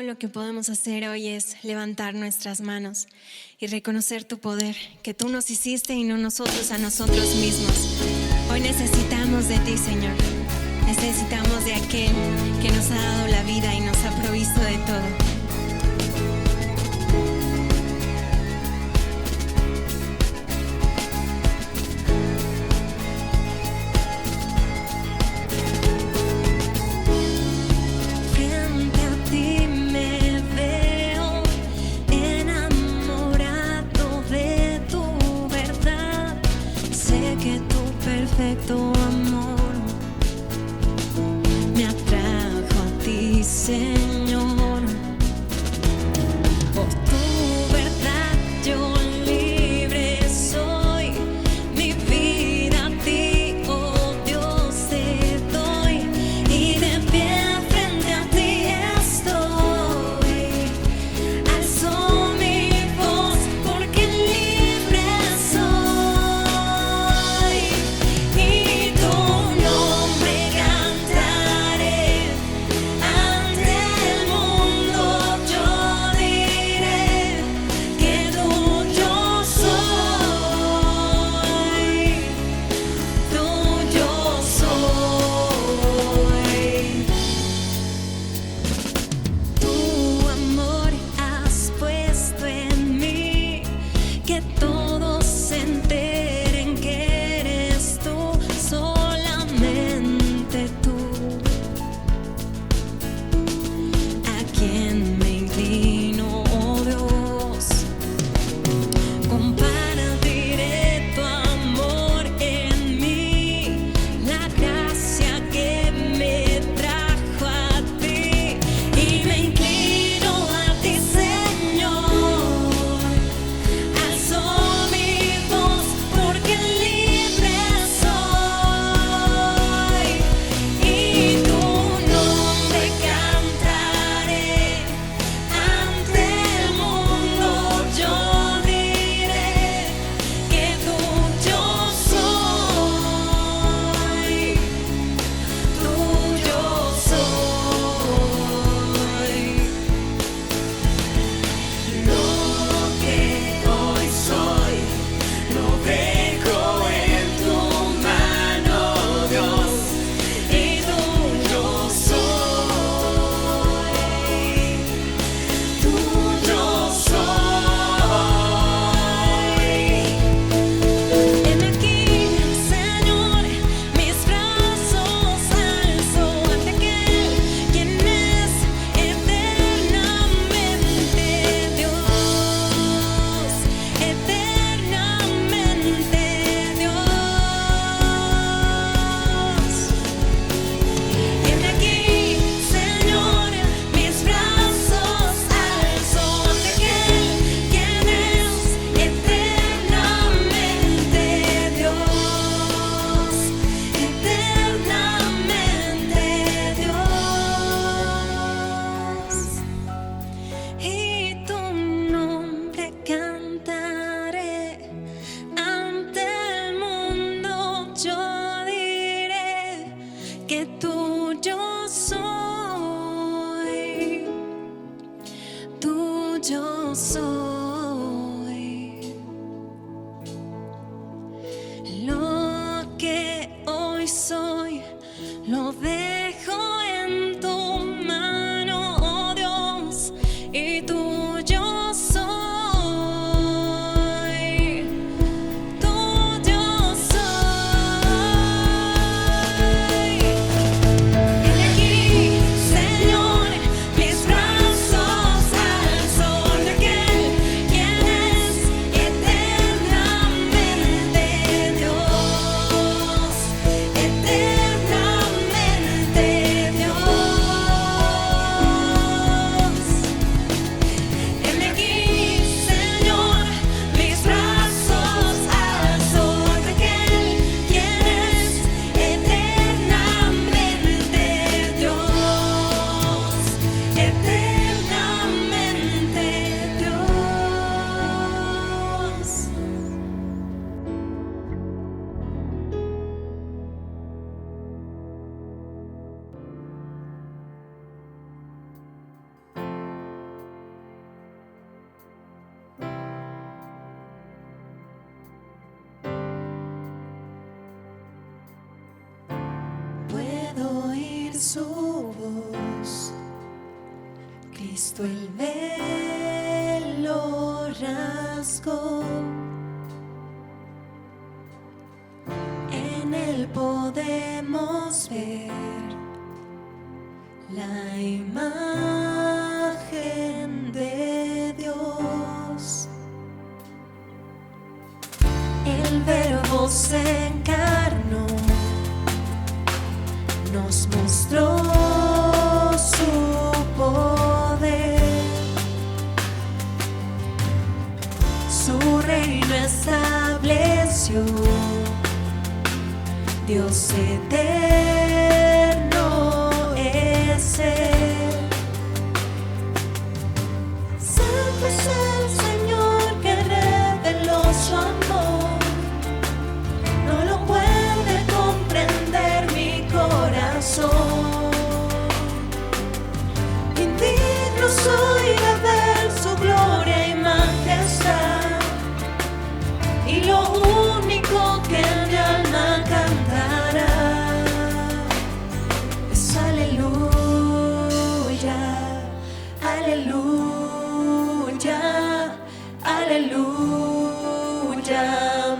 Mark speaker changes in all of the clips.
Speaker 1: lo que podemos hacer hoy es levantar nuestras manos y reconocer tu poder, que tú nos hiciste y no nosotros a nosotros mismos. Hoy necesitamos de ti, Señor. Necesitamos de aquel que nos ha dado la vida y nos ha provisto de todo.
Speaker 2: Perfecto amor me atrajo a ti, Señor. Por tu verdad yo libre soy. Mi vida a ti, oh Dios, te doy. Y de pie frente a ti estoy. Alzo mi voz porque libre soy. Yo soy lo que hoy soy, lo dejo en tu mano, oh Dios, y tuyo soy, tuyo soy. He aquí, Señor, mis brazos alzo. Eternamente su voz, Cristo el velo rasgó. En él podemos ver la imagen de Dios. El Verbo se encarnó, nos mostró su poder, su reino estableció, Dios eterno es Él. Santo es el Señor que reveló su amor, no lo puede comprender mi corazón. Indigno soy de ver su gloria y majestad, y lo único que mi alma cantará es aleluya, aleluya, aleluya,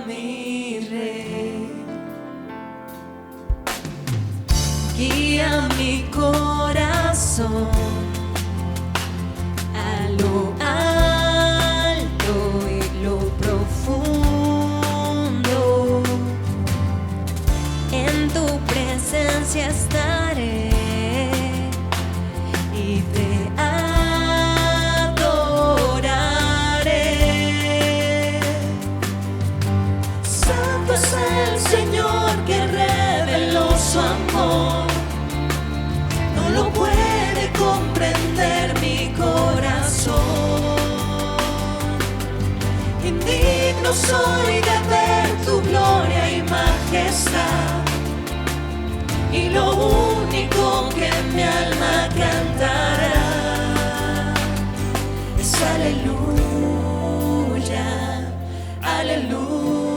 Speaker 2: mi Rey. Guía mi corazón a lo alto y lo profundo. En tu presencia estaré y te adoraré. Santo es el Señor que reveló su amor, no lo puede comprender mi corazón. Indigno soy de ver tu gloria y majestad, y lo único que mi alma cantará es aleluya, aleluya,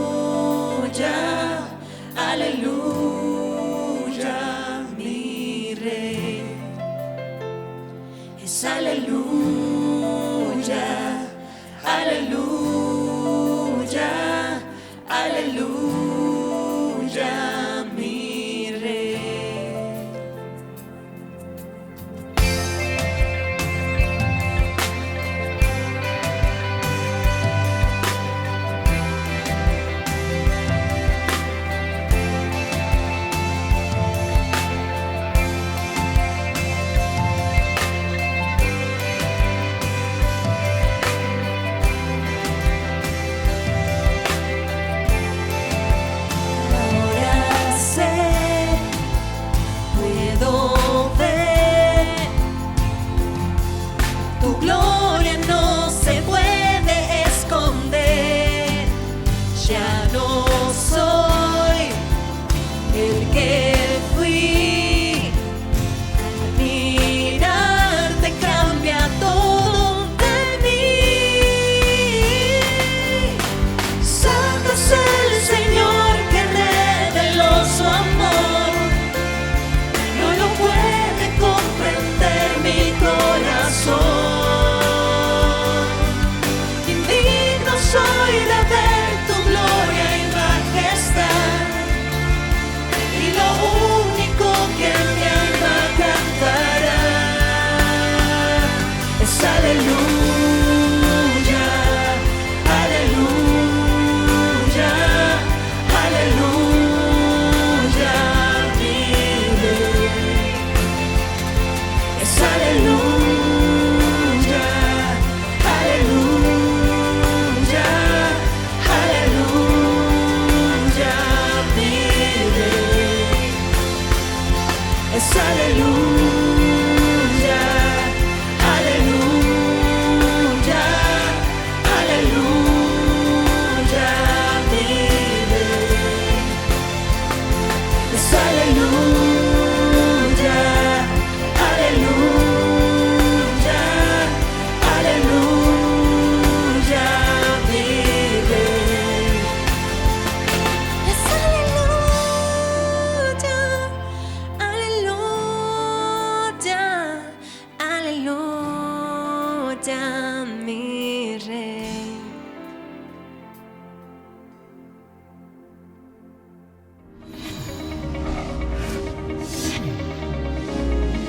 Speaker 2: aleluya, mi Rey. Es aleluya, aleluya, aleluya, mi Rey.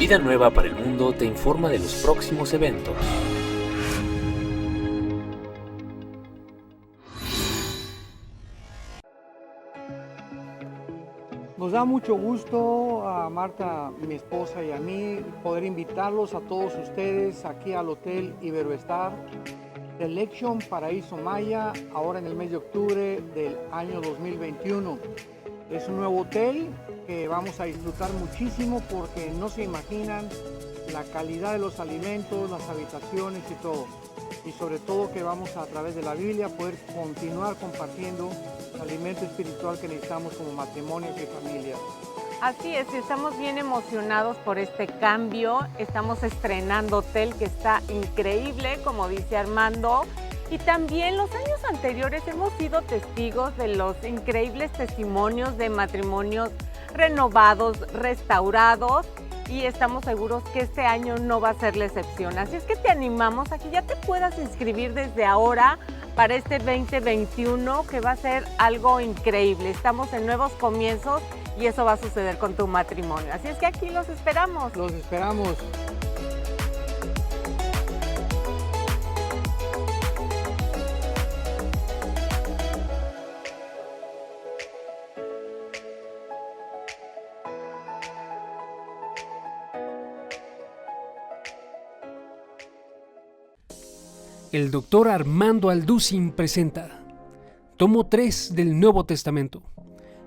Speaker 3: Vida Nueva para el Mundo te informa de los próximos eventos.
Speaker 4: Nos da mucho gusto a Marta, mi esposa, y a mí poder invitarlos a todos ustedes aquí al Hotel Iberoestar Selection Paraíso Maya, ahora en el mes de octubre del año 2021. Es un nuevo hotel que vamos a disfrutar muchísimo porque no se imaginan la calidad de los alimentos, las habitaciones y todo. Y sobre todo que vamos a través de la Biblia poder continuar compartiendo el alimento espiritual que necesitamos como matrimonios y familias.
Speaker 5: Así es, estamos bien emocionados por este cambio. Estamos estrenando hotel que está increíble, como dice Armando. Y también los años anteriores hemos sido testigos de los increíbles testimonios de matrimonios renovados, restaurados, y estamos seguros que este año no va a ser la excepción. Así es que te animamos a que ya te puedas inscribir desde ahora para este 2021, que va a ser algo increíble. Estamos en nuevos comienzos y eso va a suceder con tu matrimonio. Así es que aquí los esperamos.
Speaker 4: Los esperamos.
Speaker 6: El doctor Armando Alducin presenta Tomo 3 del Nuevo Testamento.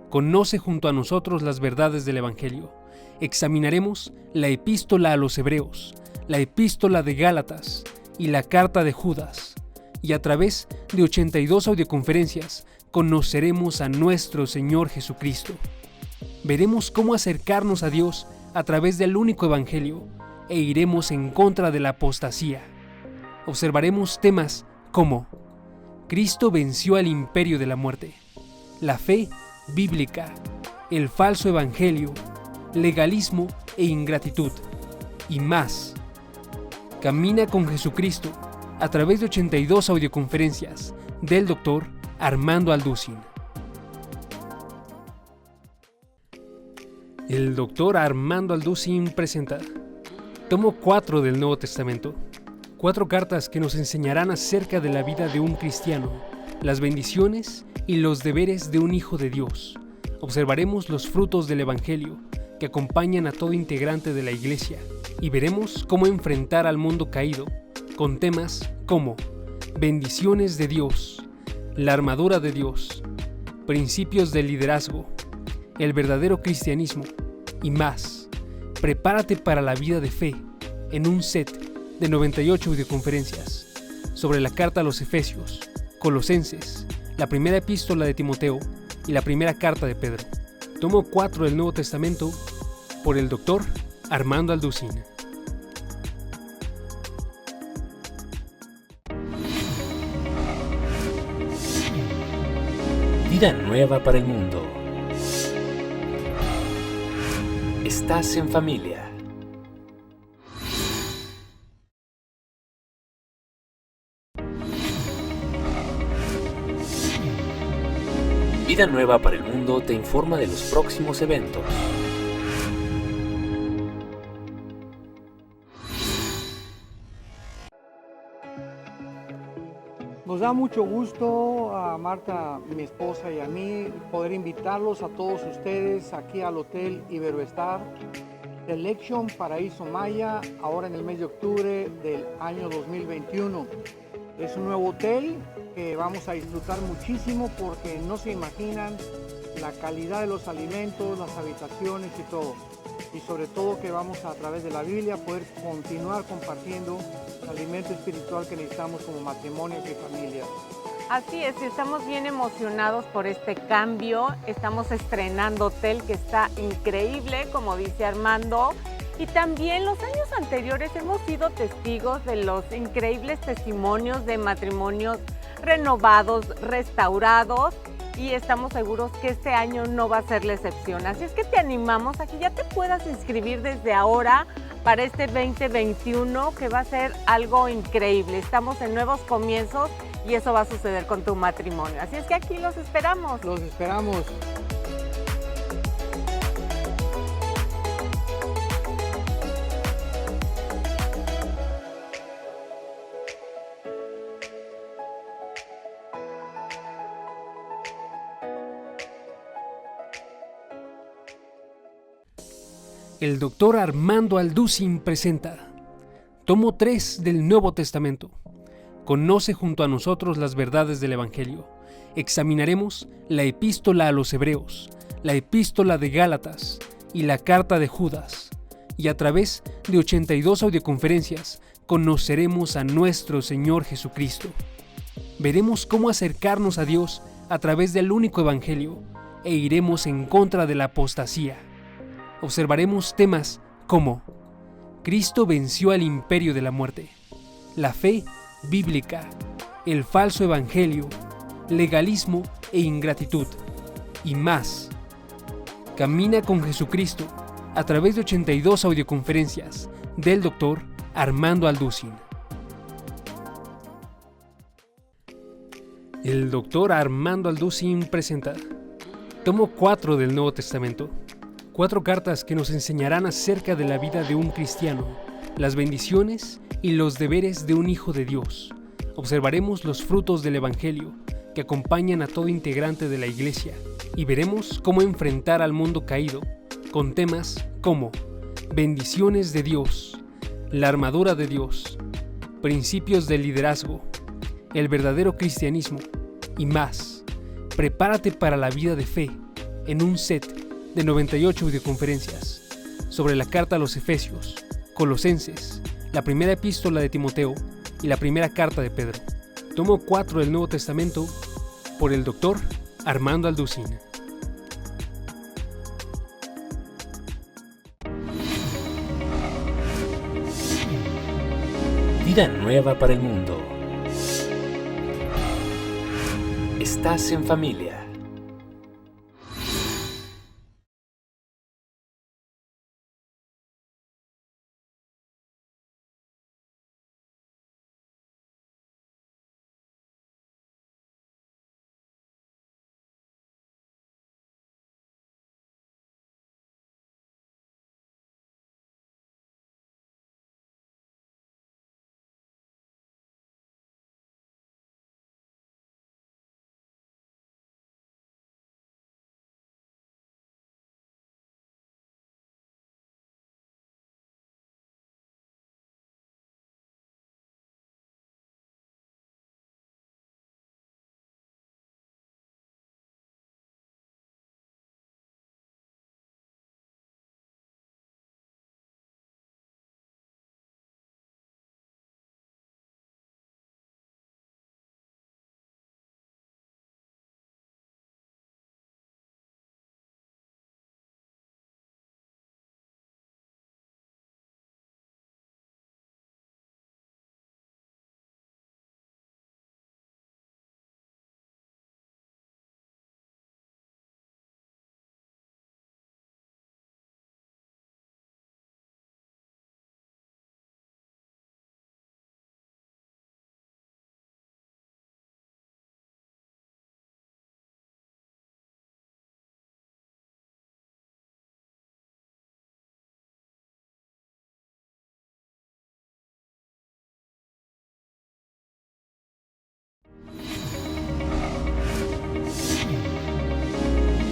Speaker 6: Conoce junto a nosotros las verdades del Evangelio. Examinaremos la epístola a los Hebreos, la epístola de Gálatas y la carta de Judas. Y a través de 82 audioconferencias conoceremos a nuestro Señor Jesucristo. Veremos cómo acercarnos a Dios a través del único Evangelio e iremos en contra de la apostasía. Observaremos temas como Cristo venció al imperio de la muerte, la fe bíblica, el falso evangelio, legalismo e ingratitud, y más. Camina con Jesucristo a través de 82 audioconferencias del doctor Armando Alducin. El doctor Armando Alducin presenta Tomo 4 del Nuevo Testamento. 4 cartas que nos enseñarán acerca de la vida de un cristiano, las bendiciones y los deberes de un hijo de Dios. Observaremos los frutos del Evangelio que acompañan a todo integrante de la iglesia y veremos cómo enfrentar al mundo caído con temas como bendiciones de Dios, la armadura de Dios, principios del liderazgo, el verdadero cristianismo y más. Prepárate para la vida de fe en un set de 98 videoconferencias sobre la carta a los Efesios, Colosenses, la primera epístola de Timoteo y la primera carta de Pedro. Tomo 4 del Nuevo Testamento por el doctor Armando Alducin.
Speaker 3: Vida Nueva para el Mundo. Estás en familia. Vida Nueva para el Mundo te informa de los próximos eventos.
Speaker 4: Nos da mucho gusto a Marta, mi esposa, y a mí poder invitarlos a todos ustedes aquí al Hotel Iberoestar Selection Paraíso Maya, ahora en el mes de octubre del año 2021. Es un nuevo hotel que vamos a disfrutar muchísimo porque no se imaginan la calidad de los alimentos, las habitaciones y todo. Y sobre todo que vamos a través de la Biblia poder continuar compartiendo el alimento espiritual que necesitamos como matrimonios y familias.
Speaker 5: Así es, estamos bien emocionados por este cambio. Estamos estrenando hotel que está increíble, como dice Armando. Y también los años anteriores hemos sido testigos de los increíbles testimonios de matrimonios renovados, restaurados, y estamos seguros que este año no va a ser la excepción. Así es que te animamos a que ya te puedas inscribir desde ahora para este 2021, que va a ser algo increíble. Estamos en nuevos comienzos y eso va a suceder con tu matrimonio. Así es que aquí los esperamos.
Speaker 4: Los esperamos.
Speaker 6: El doctor Armando Alducin presenta Tomo 3 del Nuevo Testamento. Conoce junto a nosotros las verdades del Evangelio. Examinaremos la epístola a los Hebreos, la epístola de Gálatas y la carta de Judas. Y a través de 82 audioconferencias conoceremos a nuestro Señor Jesucristo. Veremos cómo acercarnos a Dios a través del único Evangelio e iremos en contra de la apostasía. Observaremos temas como Cristo venció al imperio de la muerte, la fe bíblica, el falso evangelio, legalismo e ingratitud, y más. Camina con Jesucristo a través de 82 audioconferencias del Dr. Armando Alducin. El Dr. Armando Alducin presenta Tomo 4 del Nuevo Testamento. 4 cartas que nos enseñarán acerca de la vida de un cristiano, las bendiciones y los deberes de un hijo de Dios. Observaremos los frutos del Evangelio que acompañan a todo integrante de la Iglesia y veremos cómo enfrentar al mundo caído con temas como bendiciones de Dios, la armadura de Dios, principios del liderazgo, el verdadero cristianismo y más. Prepárate para la vida de fe en un set de 98 videoconferencias sobre la carta a los Efesios, Colosenses, la primera epístola de Timoteo y la primera carta de Pedro. Tomo 4 del Nuevo Testamento por el Dr. Armando Alducin.
Speaker 3: Vida nueva para el mundo. Estás en familia.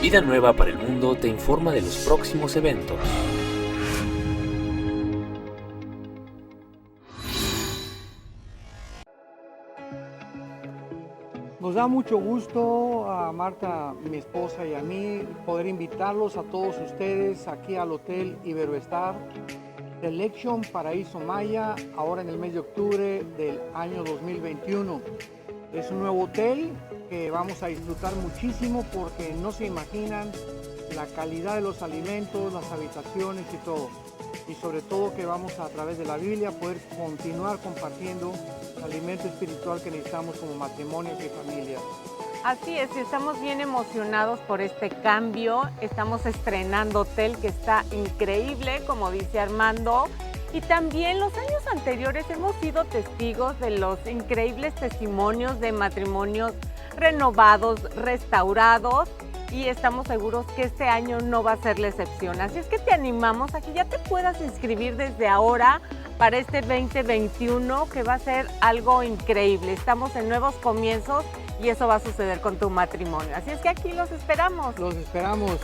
Speaker 3: Vida Nueva para el Mundo te informa de los próximos eventos.
Speaker 4: Nos da mucho gusto a Marta, mi esposa, y a mí poder invitarlos a todos ustedes aquí al Hotel Iberoestar Selection Paraíso Maya, ahora en el mes de octubre del año 2021. Es un nuevo hotel que vamos a disfrutar muchísimo porque no se imaginan la calidad de los alimentos, las habitaciones y todo. Y sobre todo que vamos a través de la Biblia poder continuar compartiendo el alimento espiritual que necesitamos como matrimonios y familias.
Speaker 5: Así es, estamos bien emocionados por este cambio. Estamos estrenando hotel que está increíble, como dice Armando. Y también los años anteriores hemos sido testigos de los increíbles testimonios de matrimonios renovados, restaurados, y estamos seguros que este año no va a ser la excepción. Así es que te animamos a que ya te puedas inscribir desde ahora para este 2021, que va a ser algo increíble. Estamos en nuevos comienzos y eso va a suceder con tu matrimonio. Así es que aquí los esperamos.
Speaker 4: Los esperamos.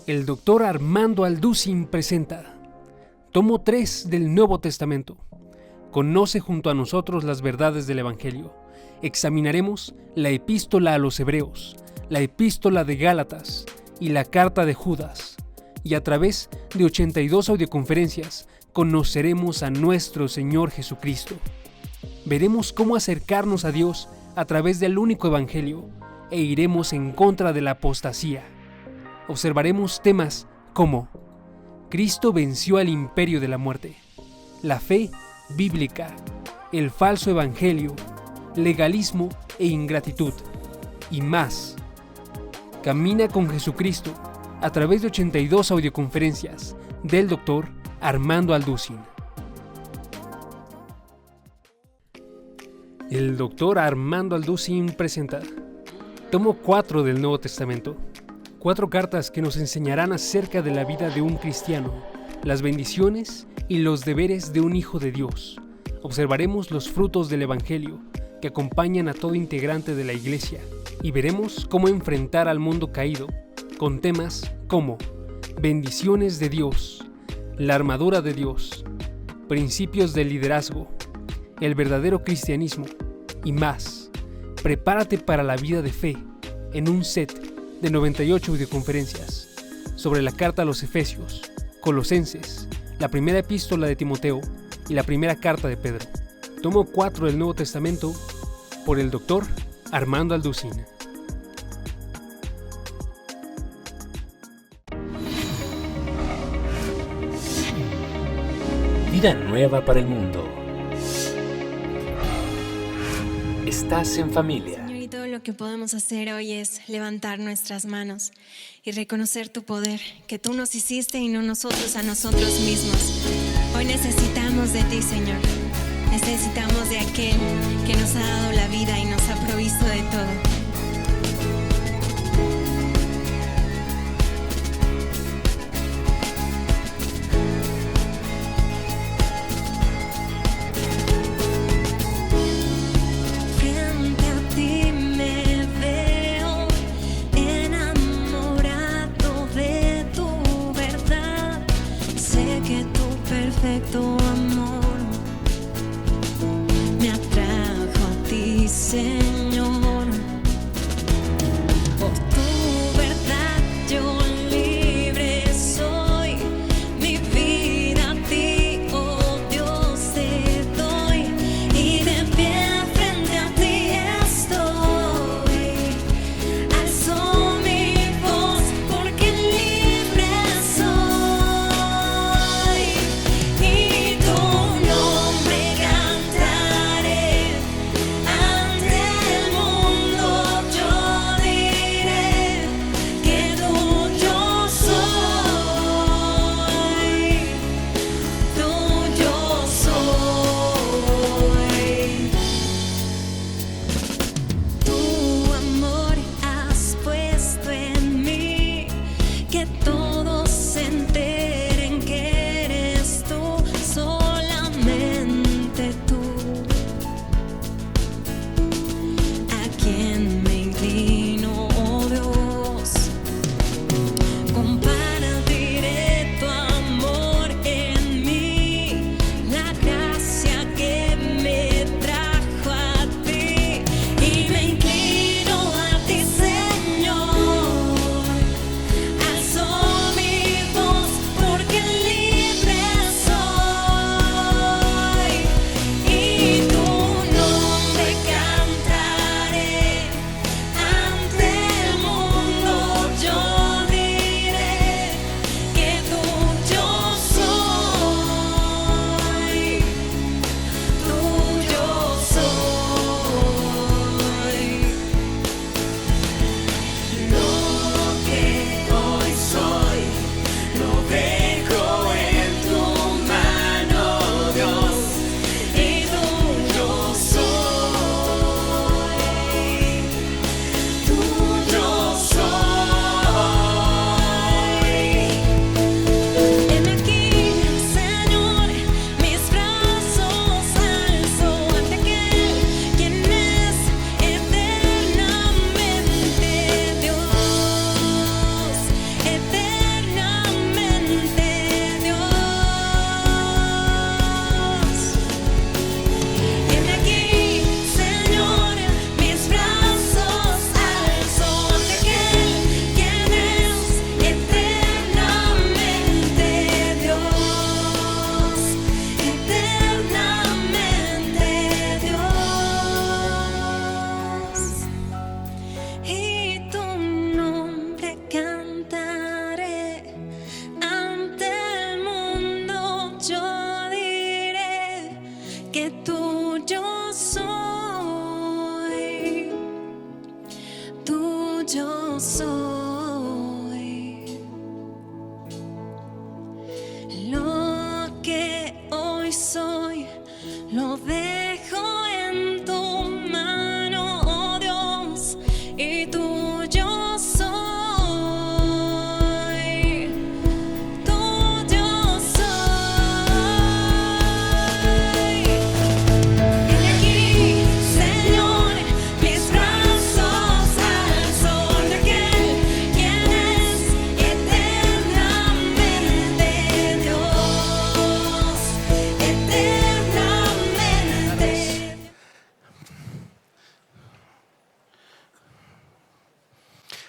Speaker 6: El doctor Armando Alducin presenta Tomo 3 del Nuevo Testamento. Conoce junto a nosotros las verdades del Evangelio. Examinaremos la Epístola a los Hebreos, la Epístola de Gálatas y la Carta de Judas. Y a través de 82 audioconferencias conoceremos a nuestro Señor Jesucristo. Veremos cómo acercarnos a Dios a través del único Evangelio e iremos en contra de la apostasía. Observaremos temas como Cristo venció al imperio de la muerte, la fe bíblica, el falso evangelio, legalismo e ingratitud, y más. Camina con Jesucristo a través de 82 audioconferencias del Dr. Armando Alducin. El Dr. Armando Alducin presenta Tomo 4 del Nuevo Testamento. 4 cartas que nos enseñarán acerca de la vida de un cristiano, las bendiciones y los deberes de un hijo de Dios. Observaremos los frutos del Evangelio que acompañan a todo integrante de la Iglesia y veremos cómo enfrentar al mundo caído con temas como bendiciones de Dios, la armadura de Dios, principios del liderazgo, el verdadero cristianismo y más. Prepárate para la vida de fe en un set de 98 videoconferencias sobre la carta a los Efesios, Colosenses, la primera epístola de Timoteo y la primera carta de Pedro. Tomo 4 del Nuevo Testamento por el Dr. Armando Alducin.
Speaker 3: Vida nueva para el mundo. Estás en familia.
Speaker 1: Señor, y todo lo que podemos hacer hoy es levantar nuestras manos y reconocer tu poder, que tú nos hiciste y no nosotros a nosotros mismos. Hoy necesitamos de ti, Señor. Necesitamos de aquel que nos ha dado la vida y nos ha provisto de todo.
Speaker 2: Perfecto amor me atrajo a ti, Señor. Por tu verdad yo libre soy. Mi vida a ti, oh Dios, te doy. Y de pie frente a ti estoy. Alzo mi voz porque libre soy. Y tú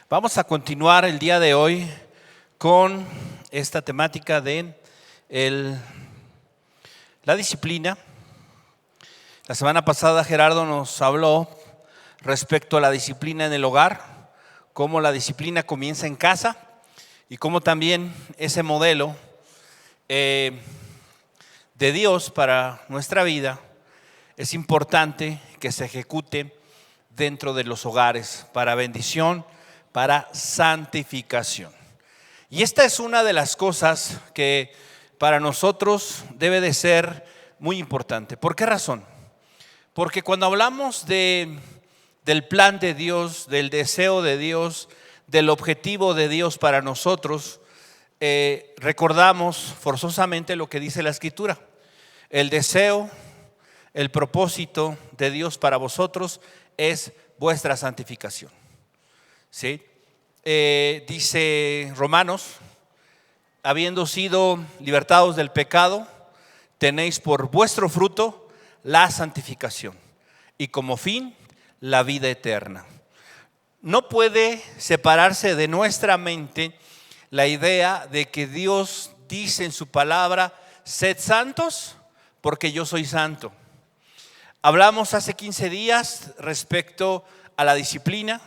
Speaker 7: Vamos a continuar el día de hoy con esta temática de la disciplina. La semana pasada Gerardo nos habló respecto a la disciplina en el hogar, cómo la disciplina comienza en casa y cómo también ese modelo de Dios para nuestra vida es importante que se ejecute dentro de los hogares para bendición, para santificación. Y esta es una de las cosas que para nosotros debe de ser muy importante. ¿Por qué razón? Porque cuando hablamos del plan de Dios, del deseo de Dios, del objetivo de Dios para nosotros, recordamos forzosamente lo que dice la Escritura. El deseo, el propósito de Dios para vosotros es vuestra santificación. ¿Sí? Dice Romanos, habiendo sido libertados del pecado, tenéis por vuestro fruto la santificación y como fin la vida eterna. No puede separarse de nuestra mente la idea de que Dios dice en su palabra: sed santos porque yo soy santo. Hablamos hace 15 días respecto a la disciplina,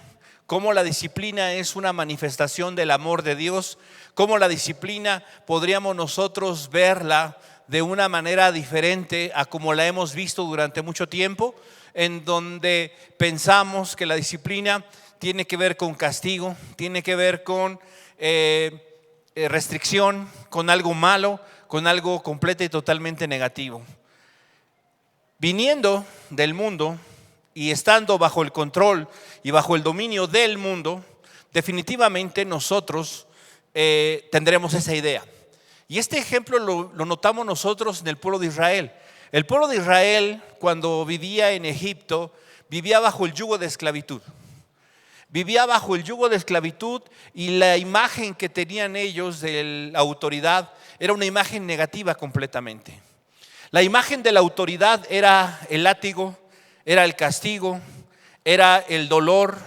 Speaker 7: cómo la disciplina es una manifestación del amor de Dios, cómo la disciplina podríamos nosotros verla de una manera diferente a como la hemos visto durante mucho tiempo, en donde pensamos que la disciplina tiene que ver con castigo, tiene que ver con restricción, con algo malo, con algo completo y totalmente negativo. Viniendo del mundo y estando bajo el control y bajo el dominio del mundo, definitivamente nosotros tendremos esa idea. Y este ejemplo lo notamos nosotros en el pueblo de Israel. El pueblo de Israel, cuando vivía en Egipto, vivía bajo el yugo de esclavitud. Vivía bajo el yugo de esclavitud y la imagen que tenían ellos de la autoridad era una imagen negativa completamente. La imagen de la autoridad era el látigo, era el castigo, era el dolor,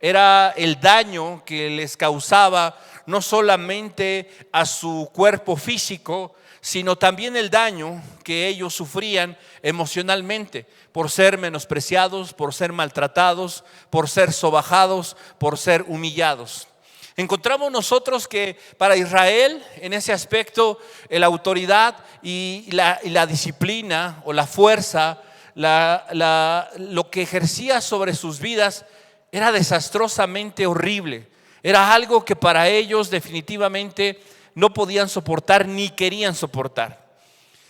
Speaker 7: era el daño que les causaba no solamente a su cuerpo físico, sino también el daño que ellos sufrían emocionalmente por ser menospreciados, por ser maltratados, por ser sobajados, por ser humillados. Encontramos nosotros que para Israel, en ese aspecto, la autoridad y la disciplina o la fuerza, lo que ejercía sobre sus vidas era desastrosamente horrible. Era algo que para ellos definitivamente no podían soportar ni querían soportar.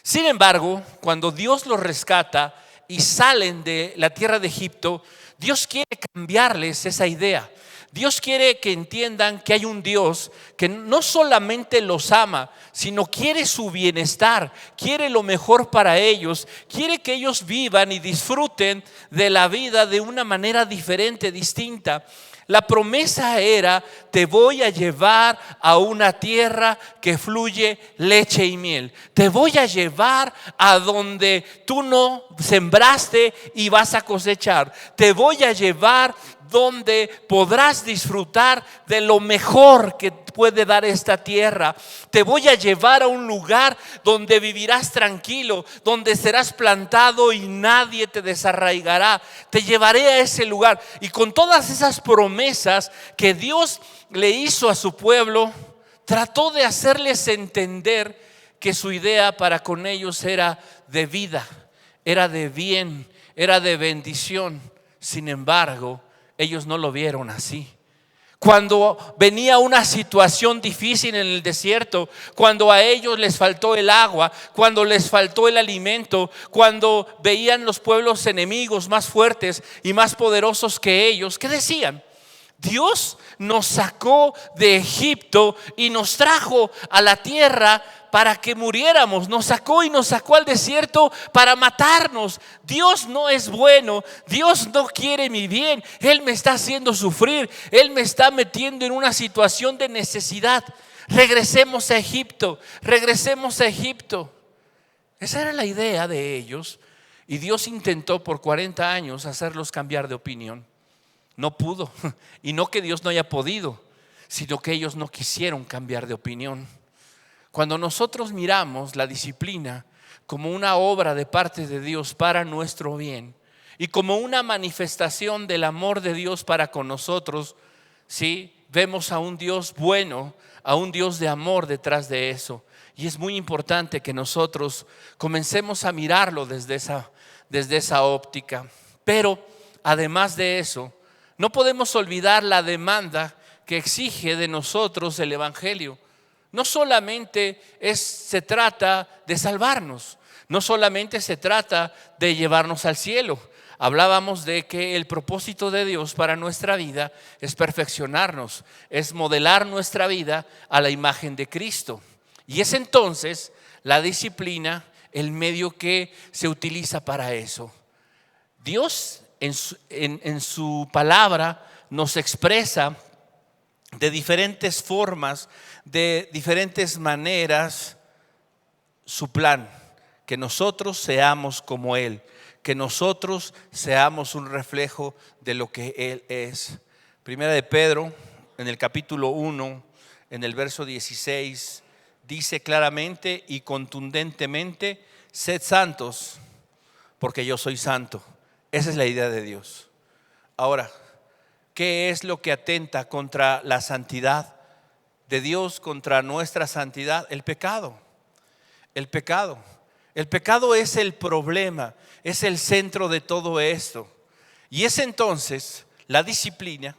Speaker 7: Sin embargo, cuando Dios los rescata y salen de la tierra de Egipto, Dios quiere cambiarles esa idea. Dios quiere que entiendan que hay un Dios que no solamente los ama, sino quiere su bienestar, quiere lo mejor para ellos, quiere que ellos vivan y disfruten de la vida de una manera diferente, distinta. La promesa era: te voy a llevar a una tierra que fluye leche y miel. Te voy a llevar a donde tú no sembraste y vas a cosechar. Te voy a llevar donde podrás disfrutar de lo mejor que puede dar esta tierra. Te voy a llevar a un lugar donde vivirás tranquilo, donde serás plantado y nadie te desarraigará. Te llevaré a ese lugar. Y con todas esas promesas que Dios le hizo a su pueblo, trató de hacerles entender que su idea para con ellos era de vida, era de bien, era de bendición. Sin embargo, ellos no lo vieron así. Cuando venía una situación difícil en el desierto, cuando a ellos les faltó el agua, cuando les faltó el alimento, cuando veían los pueblos enemigos más fuertes y más poderosos que ellos, ¿qué decían? Dios nos sacó de Egipto y nos trajo a la tierra para que muriéramos. Nos sacó y nos sacó al desierto para matarnos. Dios no es bueno. Dios no quiere mi bien. Él me está haciendo sufrir. Él me está metiendo en una situación de necesidad. Regresemos a Egipto. Regresemos a Egipto. Esa era la idea de ellos. Y Dios intentó por 40 años hacerlos cambiar de opinión. no pudo. Y no que Dios no haya podido, sino que ellos no quisieron cambiar de opinión. Cuando nosotros miramos la disciplina como una obra de parte de Dios para nuestro bien y como una manifestación del amor de Dios para con nosotros, ¿sí? Vemos a un Dios bueno, a un Dios de amor detrás de eso. Y es muy importante que nosotros comencemos a mirarlo desde esa óptica. Pero además de eso, no podemos olvidar la demanda que exige de nosotros el Evangelio. No solamente se trata de salvarnos, no solamente se trata de llevarnos al cielo. Hablábamos de que el propósito de Dios para nuestra vida es perfeccionarnos, es modelar nuestra vida a la imagen de Cristo. Y es entonces la disciplina el medio que se utiliza para eso. Dios en su palabra nos expresa de diferentes formas, de diferentes maneras, su plan, que nosotros seamos como Él, que nosotros seamos un reflejo de lo que Él es. Primera de Pedro, en el capítulo 1, en el verso 16, dice claramente y contundentemente: sed santos, porque yo soy santo. Esa es la idea de Dios. Ahora, ¿qué es lo que atenta contra la santidad de Dios, contra nuestra santidad? El pecado. El pecado. El pecado es el problema, es el centro de todo esto. Y es entonces la disciplina,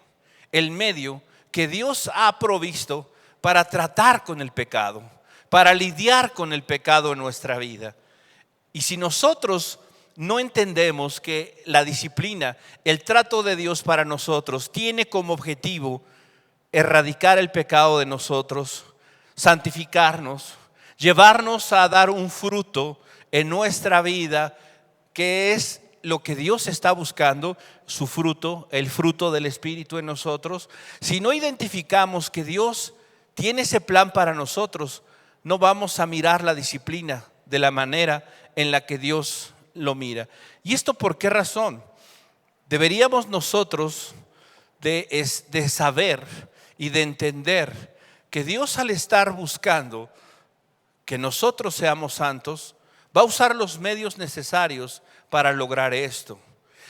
Speaker 7: el medio que Dios ha provisto para tratar con el pecado, para lidiar con el pecado en nuestra vida. Y si nosotros no entendemos que la disciplina, el trato de Dios para nosotros tiene como objetivo erradicar el pecado de nosotros, santificarnos, llevarnos a dar un fruto en nuestra vida, que es lo que Dios está buscando, su fruto, el fruto del Espíritu en nosotros. Si no identificamos que Dios tiene ese plan para nosotros, no vamos a mirar la disciplina de la manera en la que Dios lo mira. ¿Y esto por qué razón? Deberíamos nosotros de saber y de entender que Dios, al estar buscando que nosotros seamos santos, va a usar los medios necesarios para lograr esto.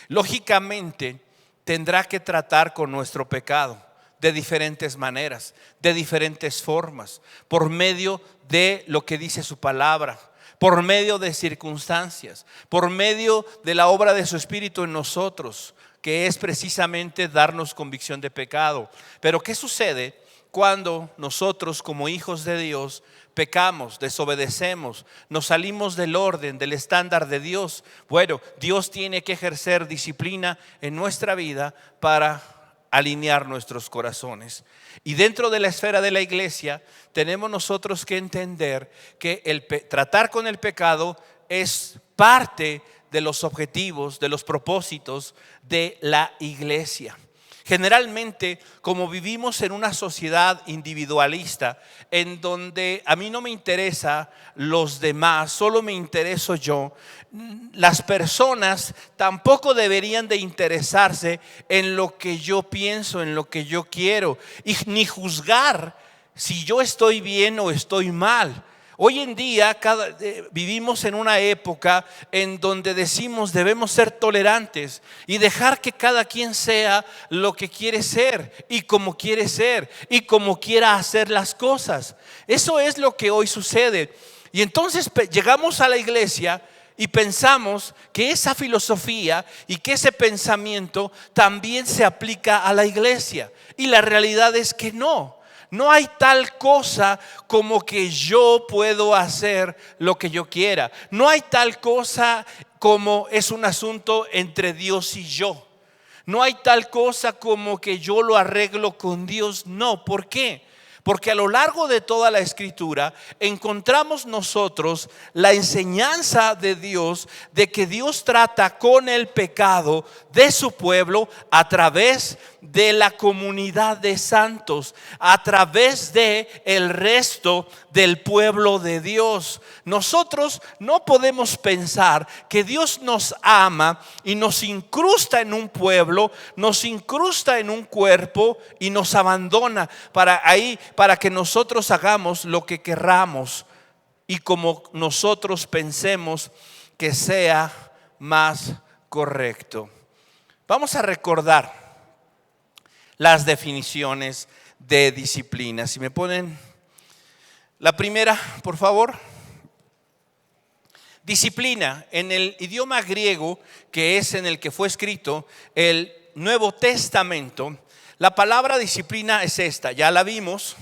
Speaker 7: Lógicamente, tendrá que tratar con nuestro pecado de diferentes maneras, de diferentes formas, por medio de lo que dice su palabra, por medio de circunstancias, por medio de la obra de su Espíritu en nosotros, que es precisamente darnos convicción de pecado. Pero ¿qué sucede cuando nosotros, como hijos de Dios, pecamos, desobedecemos, nos salimos del orden, del estándar de Dios? Bueno, Dios tiene que ejercer disciplina en nuestra vida para alinear nuestros corazones. Y dentro de la esfera de la iglesia tenemos nosotros que entender que tratar con el pecado es parte de los objetivos, de los propósitos de la iglesia. Generalmente, como vivimos en una sociedad individualista, en donde a mí no me interesa los demás, solo me intereso yo, las personas tampoco deberían de interesarse en lo que yo pienso, en lo que yo quiero, y ni juzgar si yo estoy bien o estoy mal. Hoy en día vivimos en una época en donde decimos debemos ser tolerantes y dejar que cada quien sea lo que quiere ser y como quiere ser y como quiera hacer las cosas. Eso es lo que hoy sucede. Y entonces llegamos a la iglesia y pensamos que esa filosofía y que ese pensamiento también se aplica a la iglesia. Y la realidad es que no. No hay tal cosa como que yo puedo hacer lo que yo quiera. No hay tal cosa como es un asunto entre Dios y yo. No hay tal cosa como que yo lo arreglo con Dios. No, ¿por qué? Porque a lo largo de toda la Escritura encontramos nosotros la enseñanza de Dios de que Dios trata con el pecado de su pueblo a través de la comunidad de santos, a través de el resto del pueblo de Dios. Nosotros no podemos pensar que Dios nos ama y nos incrusta en un pueblo, nos incrusta en un cuerpo y nos abandona para que nosotros hagamos lo que querramos y como nosotros pensemos que sea más correcto. Vamos a recordar las definiciones de disciplina. Si me ponen la primera, por favor. Disciplina, en el idioma griego, que es en el que fue escrito el Nuevo Testamento, la palabra disciplina es esta, ya la vimos,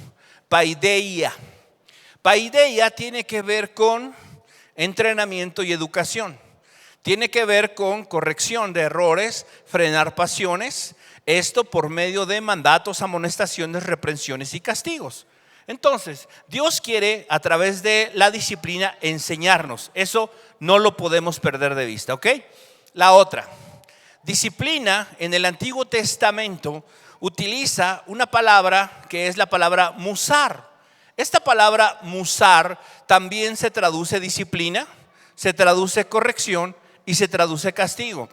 Speaker 7: paideia. Paideia tiene que ver con entrenamiento y educación. Tiene que ver con corrección de errores, frenar pasiones, esto por medio de mandatos, amonestaciones, reprensiones y castigos. Entonces, Dios quiere a través de la disciplina enseñarnos. Eso no lo podemos perder de vista, ¿ok? La otra, disciplina en el Antiguo Testamento utiliza una palabra que es la palabra musar. Esta palabra musar también se traduce disciplina, se traduce corrección y se traduce castigo.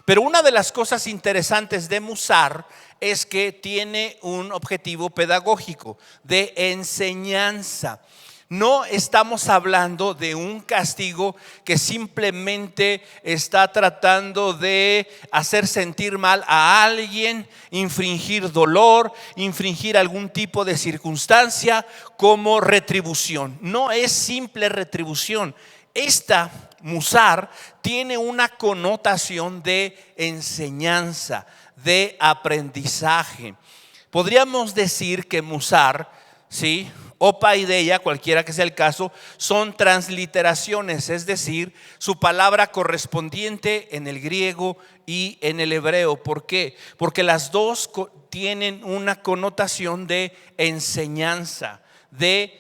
Speaker 7: Pero una de las cosas interesantes de musar es que tiene un objetivo pedagógico, de enseñanza. No estamos hablando de un castigo que simplemente está tratando de hacer sentir mal a alguien, infringir dolor, infringir algún tipo de circunstancia como retribución. No es simple retribución. Esta musar tiene una connotación de enseñanza, de aprendizaje. Podríamos decir que musar, ¿sí?, o paideia, cualquiera que sea el caso, son transliteraciones, es decir, su palabra correspondiente en el griego y en el hebreo. ¿Por qué? Porque las dos tienen una connotación de enseñanza, de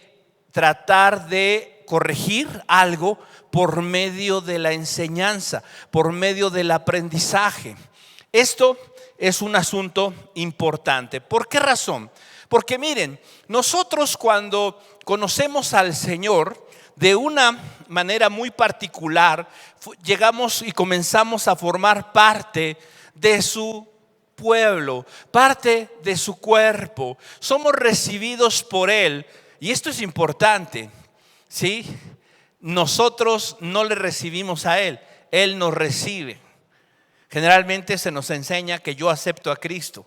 Speaker 7: tratar de corregir algo por medio de la enseñanza, por medio del aprendizaje. Esto es un asunto importante. ¿Por qué razón? Porque miren, nosotros cuando conocemos al Señor de una manera muy particular, llegamos y comenzamos a formar parte de su pueblo, parte de su cuerpo. Somos recibidos por Él. Y esto es importante, ¿sí? Nosotros no le recibimos a Él, Él nos recibe. Generalmente se nos enseña que yo acepto a Cristo.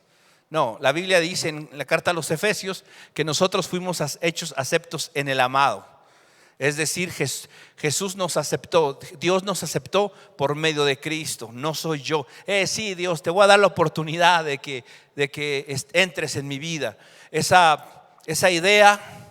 Speaker 7: No, la Biblia dice en la carta a los Efesios que nosotros fuimos hechos aceptos en el amado. Es decir, Jesús nos aceptó, Dios nos aceptó por medio de Cristo, no soy yo. Sí, Dios, te voy a dar la oportunidad de que entres en mi vida. Esa idea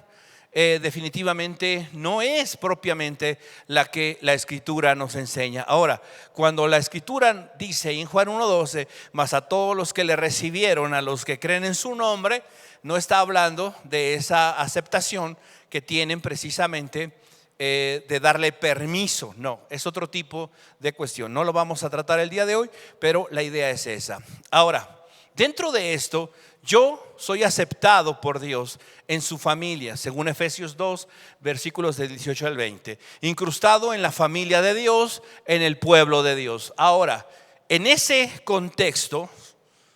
Speaker 7: definitivamente no es propiamente la que la Escritura nos enseña. Ahora, cuando la Escritura dice en Juan 1:12, mas a todos los que le recibieron, a los que creen en su nombre, no está hablando de esa aceptación que tienen precisamente de darle permiso. No, es otro tipo de cuestión. No lo vamos a tratar el día de hoy, pero la idea es esa. Ahora, dentro de esto, yo soy aceptado por Dios en su familia, según Efesios 2, versículos del 18 al 20. Incrustado en la familia de Dios, en el pueblo de Dios. Ahora, en ese contexto,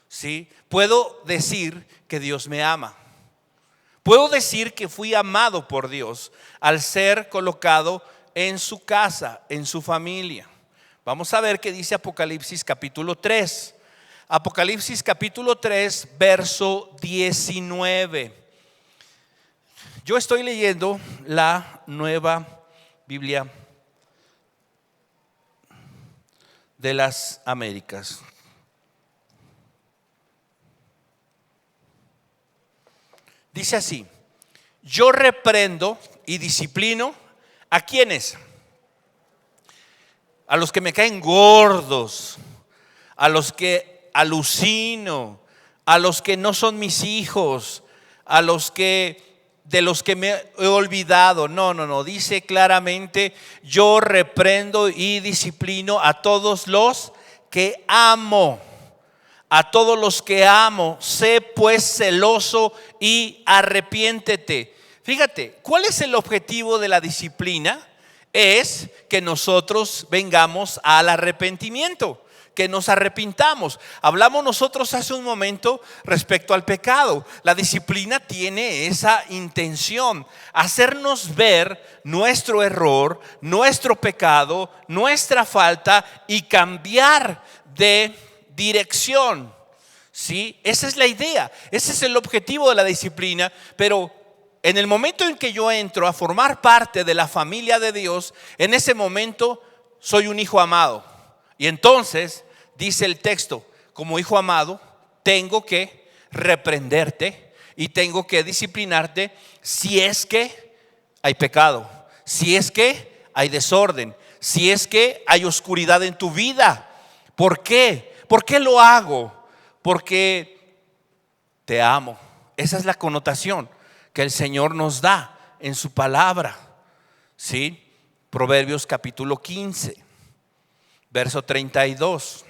Speaker 7: ¿sí?, puedo decir que Dios me ama. Puedo decir que fui amado por Dios al ser colocado en su casa, en su familia. Vamos a ver qué dice Apocalipsis capítulo 3. Apocalipsis capítulo 3, verso 19. Yo estoy leyendo la Nueva Biblia de las Américas. Dice así: yo reprendo y disciplino ¿a quiénes? A los que me caen gordos, a los que alucino, a los que no son mis hijos, a los que de los que me he olvidado. No, dice claramente: yo reprendo y disciplino a todos los que amo. a todos los que amo, sé pues celoso y arrepiéntete. Fíjate, ¿cuál es el objetivo de la disciplina? Es que nosotros vengamos al arrepentimiento, que nos arrepintamos. Hablamos nosotros hace un momento respecto al pecado. La disciplina tiene esa intención, hacernos ver nuestro error, nuestro pecado, nuestra falta y cambiar de dirección. ¿Sí? Esa es la idea, ese es el objetivo de la disciplina. Pero en el momento en que yo entro a formar parte de la familia de Dios, en ese momento soy un hijo amado. Y entonces dice el texto, como hijo amado, tengo que reprenderte y tengo que disciplinarte si es que hay pecado, si es que hay desorden, si es que hay oscuridad en tu vida. ¿Por qué? ¿Por qué lo hago? Porque te amo. Esa es la connotación que el Señor nos da en su palabra. ¿Sí? Proverbios capítulo 15, verso 32.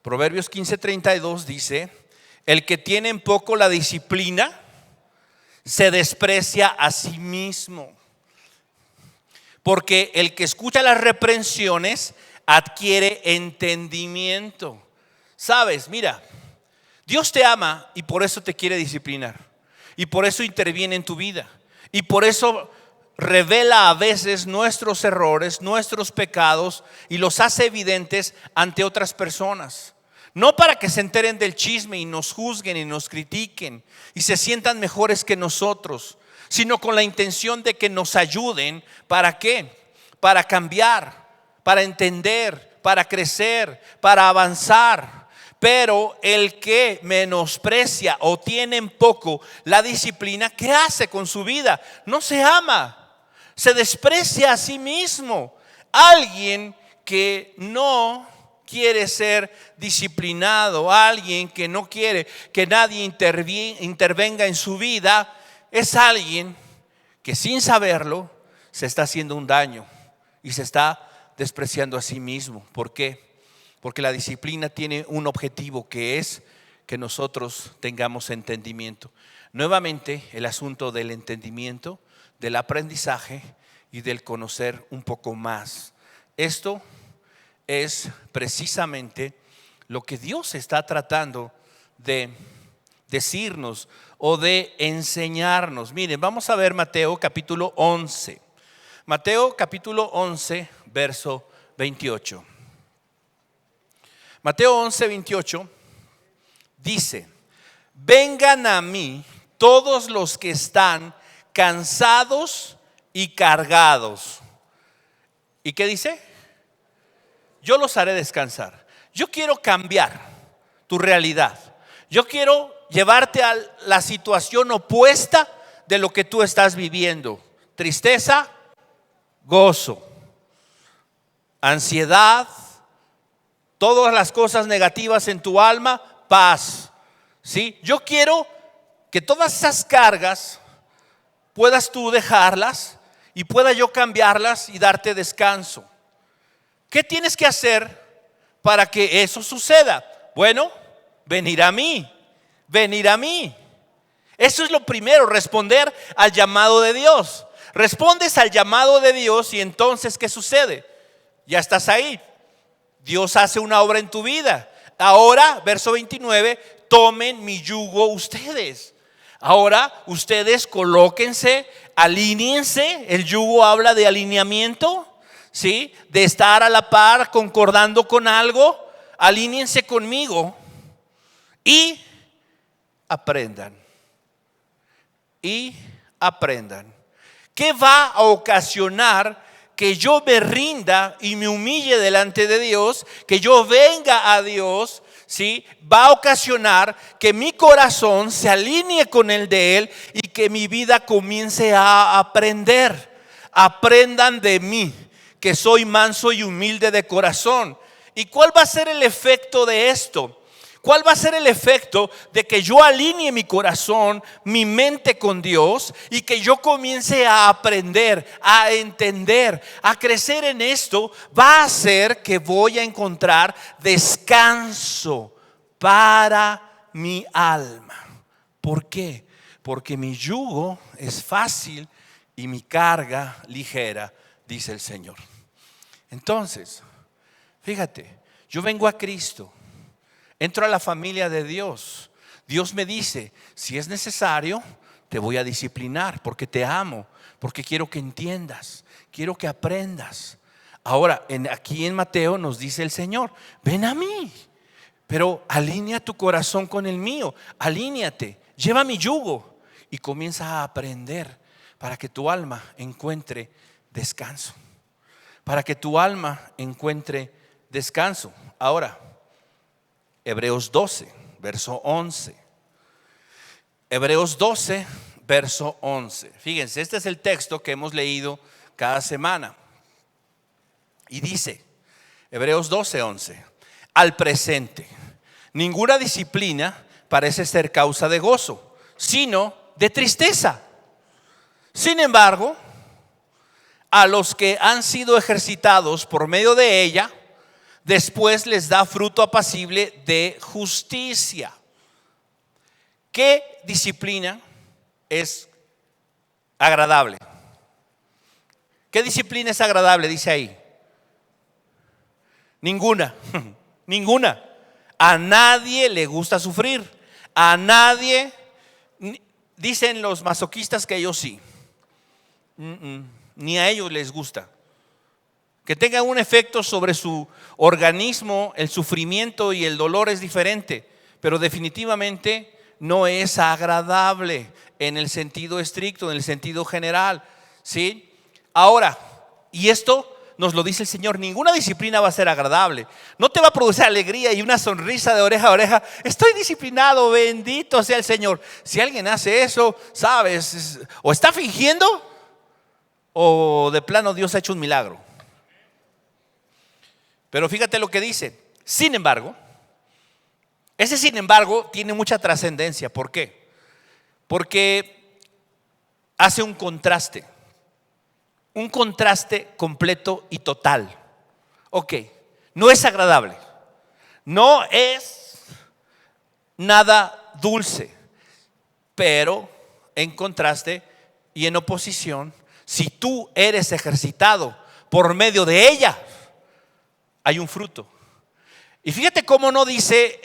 Speaker 7: Proverbios 15:32 dice: el que tiene en poco la disciplina se desprecia a sí mismo, porque el que escucha las reprensiones adquiere entendimiento. Sabes, mira, Dios te ama y por eso te quiere disciplinar, y por eso interviene en tu vida, y por eso revela a veces nuestros errores, nuestros pecados, y los hace evidentes ante otras personas. No para que se enteren del chisme y nos juzguen y nos critiquen y se sientan mejores que nosotros, sino con la intención de que nos ayuden. ¿Para qué? Para cambiar, para entender, para crecer, para avanzar. Pero el que menosprecia o tiene en poco la disciplina, ¿qué hace con su vida? No se ama, se desprecia a sí mismo. Alguien que no quiere ser disciplinado, alguien que no quiere que nadie intervenga en su vida, es alguien que sin saberlo se está haciendo un daño y se está despreciando a sí mismo. ¿Por qué? Porque la disciplina tiene un objetivo, que es que nosotros tengamos entendimiento. Nuevamente, el asunto del entendimiento, del aprendizaje y del conocer un poco más. Esto es precisamente lo que Dios está tratando de decirnos o de enseñarnos. Miren, vamos a ver Mateo capítulo 11. Mateo capítulo 11, verso 28. Mateo 11, 28 dice: vengan a mí todos los que están cansados y cargados. ¿Y qué dice? Yo los haré descansar. Yo quiero cambiar tu realidad. Yo quiero llevarte a la situación opuesta de lo que tú estás viviendo. Tristeza, gozo. Ansiedad, todas las cosas negativas en tu alma, paz. ¿Sí? Yo quiero que todas esas cargas puedas tú dejarlas y pueda yo cambiarlas y darte descanso. ¿Qué tienes que hacer para que eso suceda? Bueno, venir a mí, venir a mí. Eso es lo primero, responder al llamado de Dios. Respondes al llamado de Dios y entonces ¿qué sucede? Ya estás ahí. Dios hace una obra en tu vida. Ahora, verso 29, tomen mi yugo ustedes. Ahora ustedes colóquense, alíñense. El yugo habla de alineamiento. ¿Sí? De estar a la par, concordando con algo. Alíñense conmigo y aprendan. Y aprendan. ¿Qué va a ocasionar que yo me rinda y me humille delante de Dios? Que yo venga a Dios, ¿sí? Va a ocasionar que mi corazón se alinee con el de Él y que mi vida comience a aprender. Aprendan de mí, que soy manso y humilde de corazón. ¿Y cuál va a ser el efecto de esto? ¿Cuál va a ser el efecto de que yo alinee mi corazón, mi mente con Dios y que yo comience a aprender, a entender, a crecer en esto? Va a hacer que voy a encontrar descanso para mi alma. ¿Por qué? Porque mi yugo es fácil y mi carga ligera, dice el Señor. Entonces, fíjate, yo vengo a Cristo, entro a la familia de Dios. Dios me dice, si es necesario, te voy a disciplinar porque te amo, porque quiero que entiendas, quiero que aprendas. Ahora, aquí en Mateo nos dice el Señor, ven a mí, pero alinea tu corazón con el mío, alíneate, lleva mi yugo y comienza a aprender para que tu alma encuentre descanso. Para que tu alma encuentre descanso. Ahora, Hebreos 12, verso 11. Hebreos 12, verso 11. Fíjense, este es el texto que hemos leído cada semana. Y dice, Hebreos 12, 11. Al presente, ninguna disciplina parece ser causa de gozo, sino de tristeza. Sin embargo, a los que han sido ejercitados por medio de ella, después les da fruto apacible de justicia. ¿Qué disciplina es agradable? ¿Qué disciplina es agradable? Dice ahí. Ninguna, ninguna. A nadie le gusta sufrir. A nadie, dicen los masoquistas que ellos sí. Ni a ellos les gusta. Que tenga un efecto sobre su organismo, el sufrimiento y el dolor es diferente, pero definitivamente no es agradable en el sentido estricto, en el sentido general, ¿sí? Ahora, y esto nos lo dice el Señor, ninguna disciplina va a ser agradable. No te va a producir alegría y una sonrisa de oreja a oreja. Estoy disciplinado, bendito sea el Señor. Si alguien hace eso, sabes, o está fingiendo o de plano Dios ha hecho un milagro. Pero fíjate lo que dice. Sin embargo, ese sin embargo tiene mucha trascendencia. ¿Por qué? Porque hace un contraste completo y total. Ok, no es agradable, no es nada dulce, pero en contraste y en oposición, si tú eres ejercitado por medio de ella, hay un fruto. Y fíjate cómo no dice,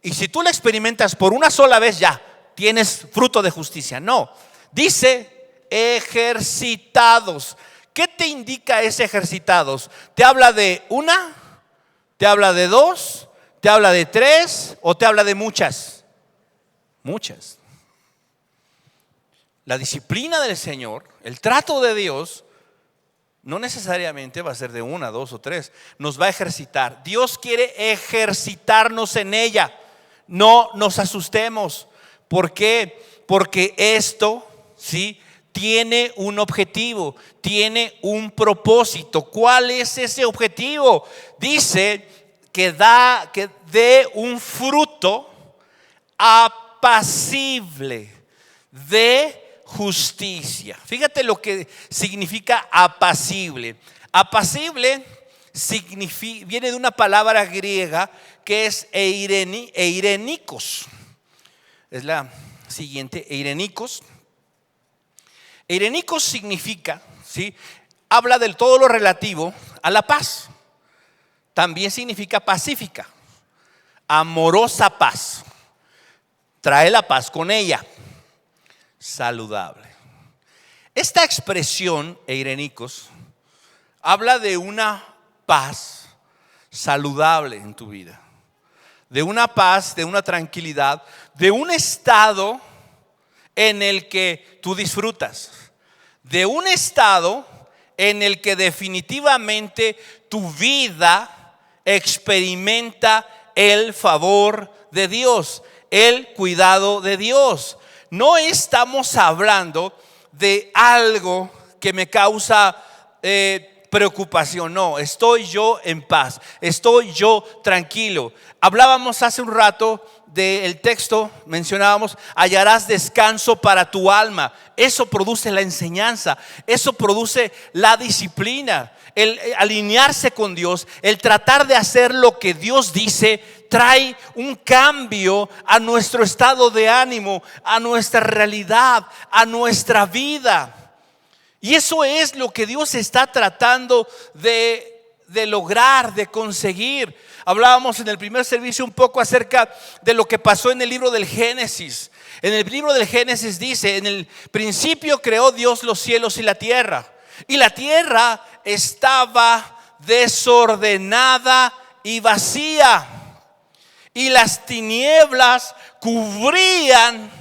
Speaker 7: y si tú la experimentas por una sola vez, ya tienes fruto de justicia. No, dice ejercitados. ¿Qué te indica ese ejercitados? ¿Te habla de una? ¿Te habla de dos? ¿Te habla de tres? ¿O te habla de muchas? Muchas. La disciplina del Señor, el trato de Dios, no necesariamente va a ser de una, dos o tres. Nos va a ejercitar. Dios quiere ejercitarnos en ella. No nos asustemos. ¿Por qué? Porque esto, ¿sí?, tiene un objetivo, tiene un propósito. ¿Cuál es ese objetivo? Dice que dé un fruto apacible de justicia. Fíjate lo que significa apacible. Apacible viene de una palabra griega que es eirenikos. Es la siguiente, eirenikos. Eirenikos significa, ¿sí?, habla de todo lo relativo a la paz. También significa pacífica, amorosa paz. Trae la paz con ella. Saludable. Esta expresión, eirenikos, habla de una paz saludable en tu vida, de una paz, de una tranquilidad, de un estado en el que tú disfrutas, de un estado en el que definitivamente tu vida experimenta el favor de Dios, el cuidado de Dios. No estamos hablando de algo que me causa preocupación, no, estoy yo en paz, estoy yo tranquilo. Hablábamos hace un rato del texto, mencionábamos, hallarás descanso para tu alma. Eso produce la enseñanza, eso produce la disciplina, el alinearse con Dios, el tratar de hacer lo que Dios dice, trae un cambio a nuestro estado de ánimo, a nuestra realidad, a nuestra vida. Y eso es lo que Dios está tratando de lograr, de conseguir. Hablábamos en el primer servicio un poco acerca de lo que pasó en el libro del Génesis. En el libro del Génesis dice: en el principio creó Dios los cielos y la tierra. Y la tierra estaba desordenada y vacía. Y las tinieblas cubrían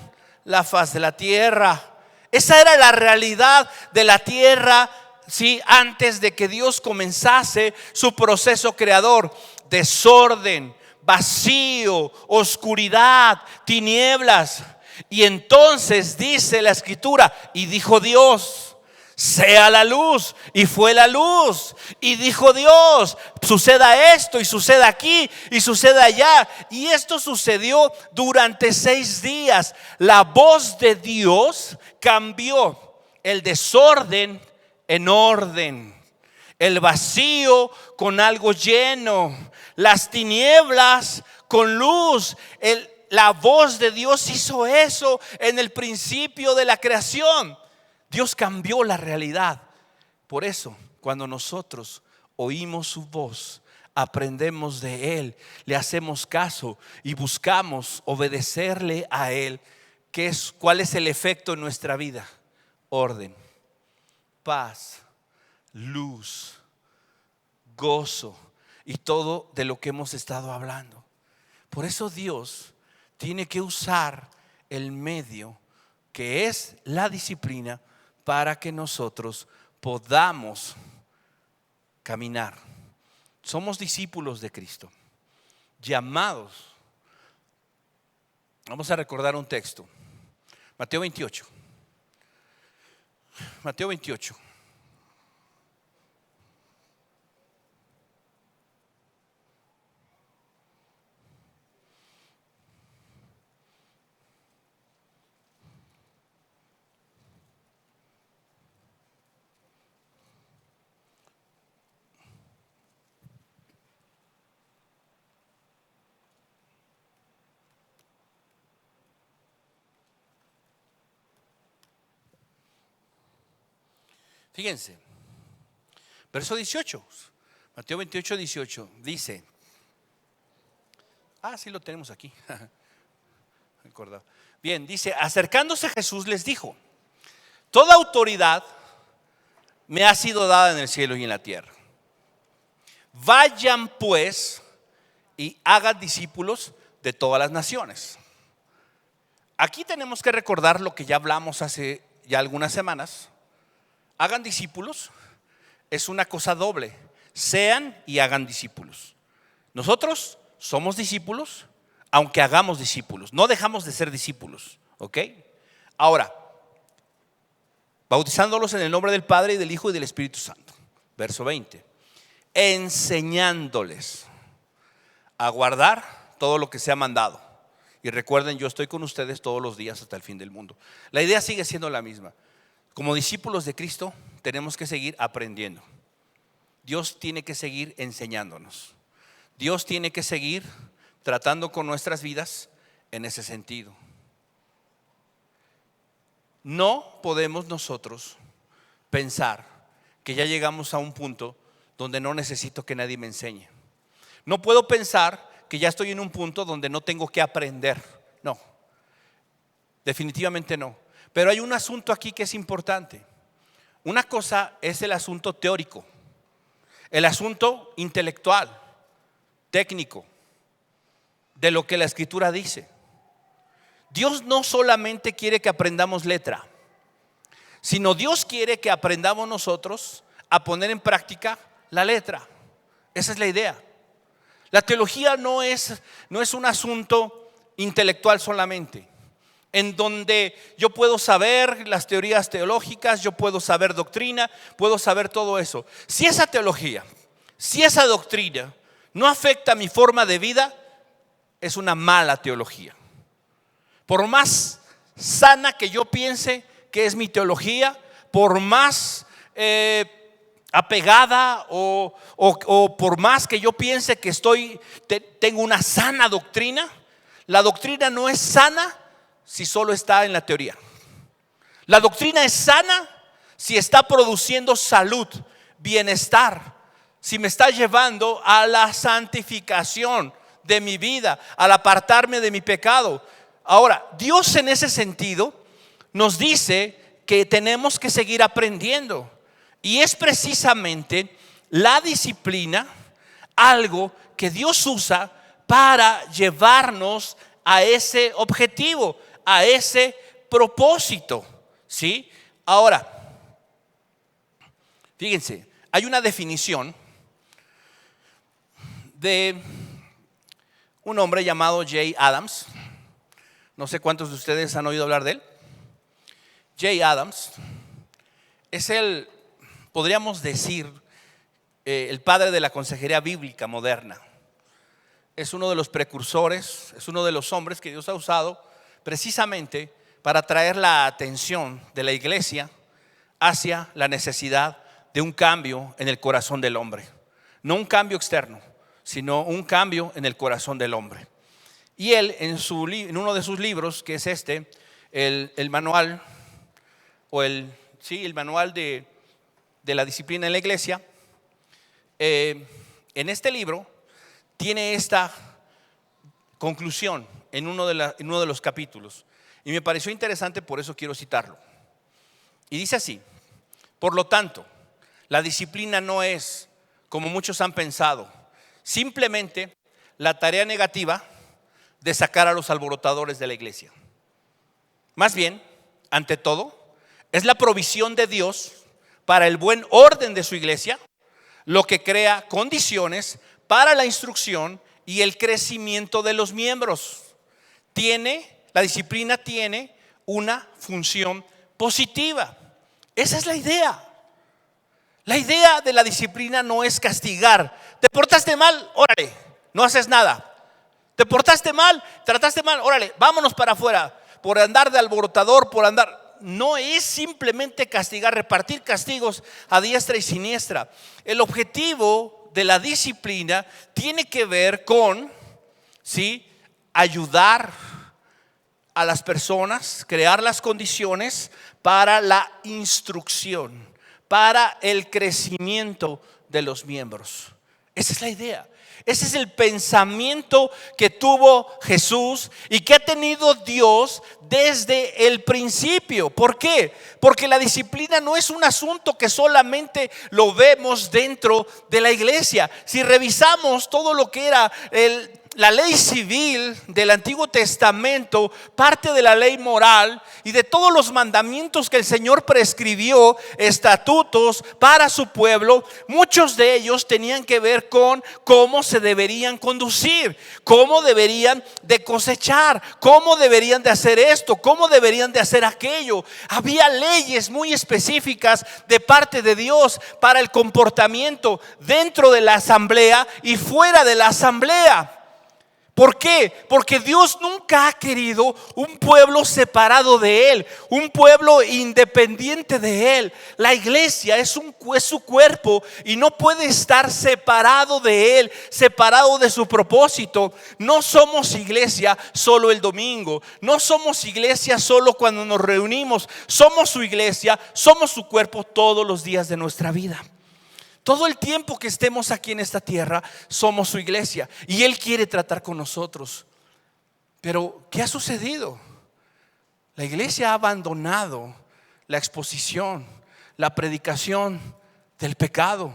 Speaker 7: la faz de la tierra. Esa era la realidad de la tierra, ¿sí? Antes de que Dios comenzase su proceso creador. Desorden, vacío, oscuridad, tinieblas. Y entonces dice la escritura: y dijo Dios, sea la luz, y fue la luz. Y dijo Dios, suceda esto, y suceda aquí, y suceda allá. Y esto sucedió durante 6 días. La voz de Dios cambió el desorden en orden, el vacío con algo lleno, las tinieblas con luz. La voz de Dios hizo eso en el principio de la creación. Dios cambió la realidad. Por eso, cuando nosotros oímos su voz, aprendemos de Él, le hacemos caso y buscamos obedecerle a Él. ¿Cuál es el efecto en nuestra vida? Orden, paz, luz, gozo y todo de lo que hemos estado hablando. Por eso Dios tiene que usar el medio que es la disciplina para que nosotros podamos caminar. Somos discípulos de Cristo, llamados. Vamos a recordar un texto. Mateo 28. Mateo 28. Fíjense, verso 18, Mateo 28, 18, dice, sí lo tenemos aquí. Bien, dice: acercándose Jesús les dijo: toda autoridad me ha sido dada en el cielo y en la tierra. Vayan pues y hagan discípulos de todas las naciones. Aquí tenemos que recordar lo que ya hablamos hace ya algunas semanas. Hagan discípulos es una cosa doble. Sean y hagan discípulos. Nosotros somos discípulos, aunque hagamos discípulos. No dejamos de ser discípulos, ¿ok? Ahora, bautizándolos en el nombre del Padre y del Hijo y del Espíritu Santo. Verso 20. Enseñándoles a guardar todo lo que se ha mandado. Y recuerden, yo estoy con ustedes todos los días hasta el fin del mundo. La idea sigue siendo la misma. Como discípulos de Cristo tenemos que seguir aprendiendo. Dios tiene que seguir enseñándonos. Dios tiene que seguir tratando con nuestras vidas en ese sentido. No podemos nosotros pensar que ya llegamos a un punto donde no necesito que nadie me enseñe. No puedo pensar que ya estoy en un punto donde no tengo que aprender. No, definitivamente no. Pero hay un asunto aquí que es importante. Una cosa es el asunto teórico, el asunto intelectual, técnico, de lo que la Escritura dice. Dios no solamente quiere que aprendamos letra, sino Dios quiere que aprendamos nosotros a poner en práctica la letra. Esa es la idea. La teología no es un asunto intelectual solamente. en donde yo puedo saber las teorías teológicas, yo puedo saber doctrina, puedo saber todo eso. Si esa teología, si esa doctrina no afecta mi forma de vida, es una mala teología. Por más sana que yo piense que es mi teología, por más apegada o por más que yo piense que tengo una sana doctrina, la doctrina no es sana si solo está en la teoría. La doctrina es sana si está produciendo salud, bienestar, si me está llevando a la santificación de mi vida, al apartarme de mi pecado. Ahora, Dios en ese sentido nos dice que tenemos que seguir aprendiendo, y es precisamente la disciplina algo que Dios usa para llevarnos a ese objetivo, a ese propósito, ¿sí? Ahora, fíjense, hay una definición de un hombre llamado Jay Adams. No sé cuántos de ustedes han oído hablar de él. Jay Adams es podríamos decir, el padre de la consejería bíblica moderna. Es uno de los precursores, es uno de los hombres que Dios ha usado precisamente para traer la atención de la iglesia hacia la necesidad de un cambio en el corazón del hombre. No un cambio externo, sino un cambio en el corazón del hombre. Y él en uno de sus libros, que es el manual, el manual de la disciplina en la iglesia, en este libro tiene esta conclusión en uno de los capítulos, y me pareció interesante, por eso quiero citarlo. Y dice así: por lo tanto, la disciplina no es, como muchos han pensado, simplemente la tarea negativa de sacar a los alborotadores de la iglesia. Más bien, ante todo, es la provisión de Dios para el buen orden de su iglesia, lo que crea condiciones para la instrucción y el crecimiento de los miembros. La disciplina tiene una función positiva. Esa es la idea. La idea de la disciplina no es castigar. Te portaste mal, órale, no haces nada. Te portaste mal, trataste mal, órale, vámonos para afuera. Por andar de alborotador, no es simplemente castigar, repartir castigos a diestra y siniestra. El objetivo de la disciplina tiene que ver con ayudar a las personas, crear las condiciones para la instrucción, para el crecimiento de los miembros. Esa es la idea. Ese es el pensamiento que tuvo Jesús y que ha tenido Dios desde el principio. ¿Por qué? Porque la disciplina no es un asunto que solamente lo vemos dentro de la iglesia. Si revisamos todo lo que era la ley civil del Antiguo Testamento, parte de la ley moral y de todos los mandamientos que el Señor prescribió, estatutos para su pueblo, muchos de ellos tenían que ver con cómo se deberían conducir, cómo deberían de cosechar, cómo deberían de hacer esto, cómo deberían de hacer aquello. Había leyes muy específicas de parte de Dios para el comportamiento dentro de la asamblea y fuera de la asamblea. ¿Por qué? Porque Dios nunca ha querido un pueblo separado de Él, un pueblo independiente de Él. La iglesia es su cuerpo y no puede estar separado de Él, separado de su propósito. No somos iglesia solo el domingo, no somos iglesia solo cuando nos reunimos. Somos su iglesia, somos su cuerpo todos los días de nuestra vida. Todo el tiempo que estemos aquí en esta tierra somos su iglesia y Él quiere tratar con nosotros. Pero ¿qué ha sucedido? La iglesia ha abandonado la exposición, la predicación del pecado,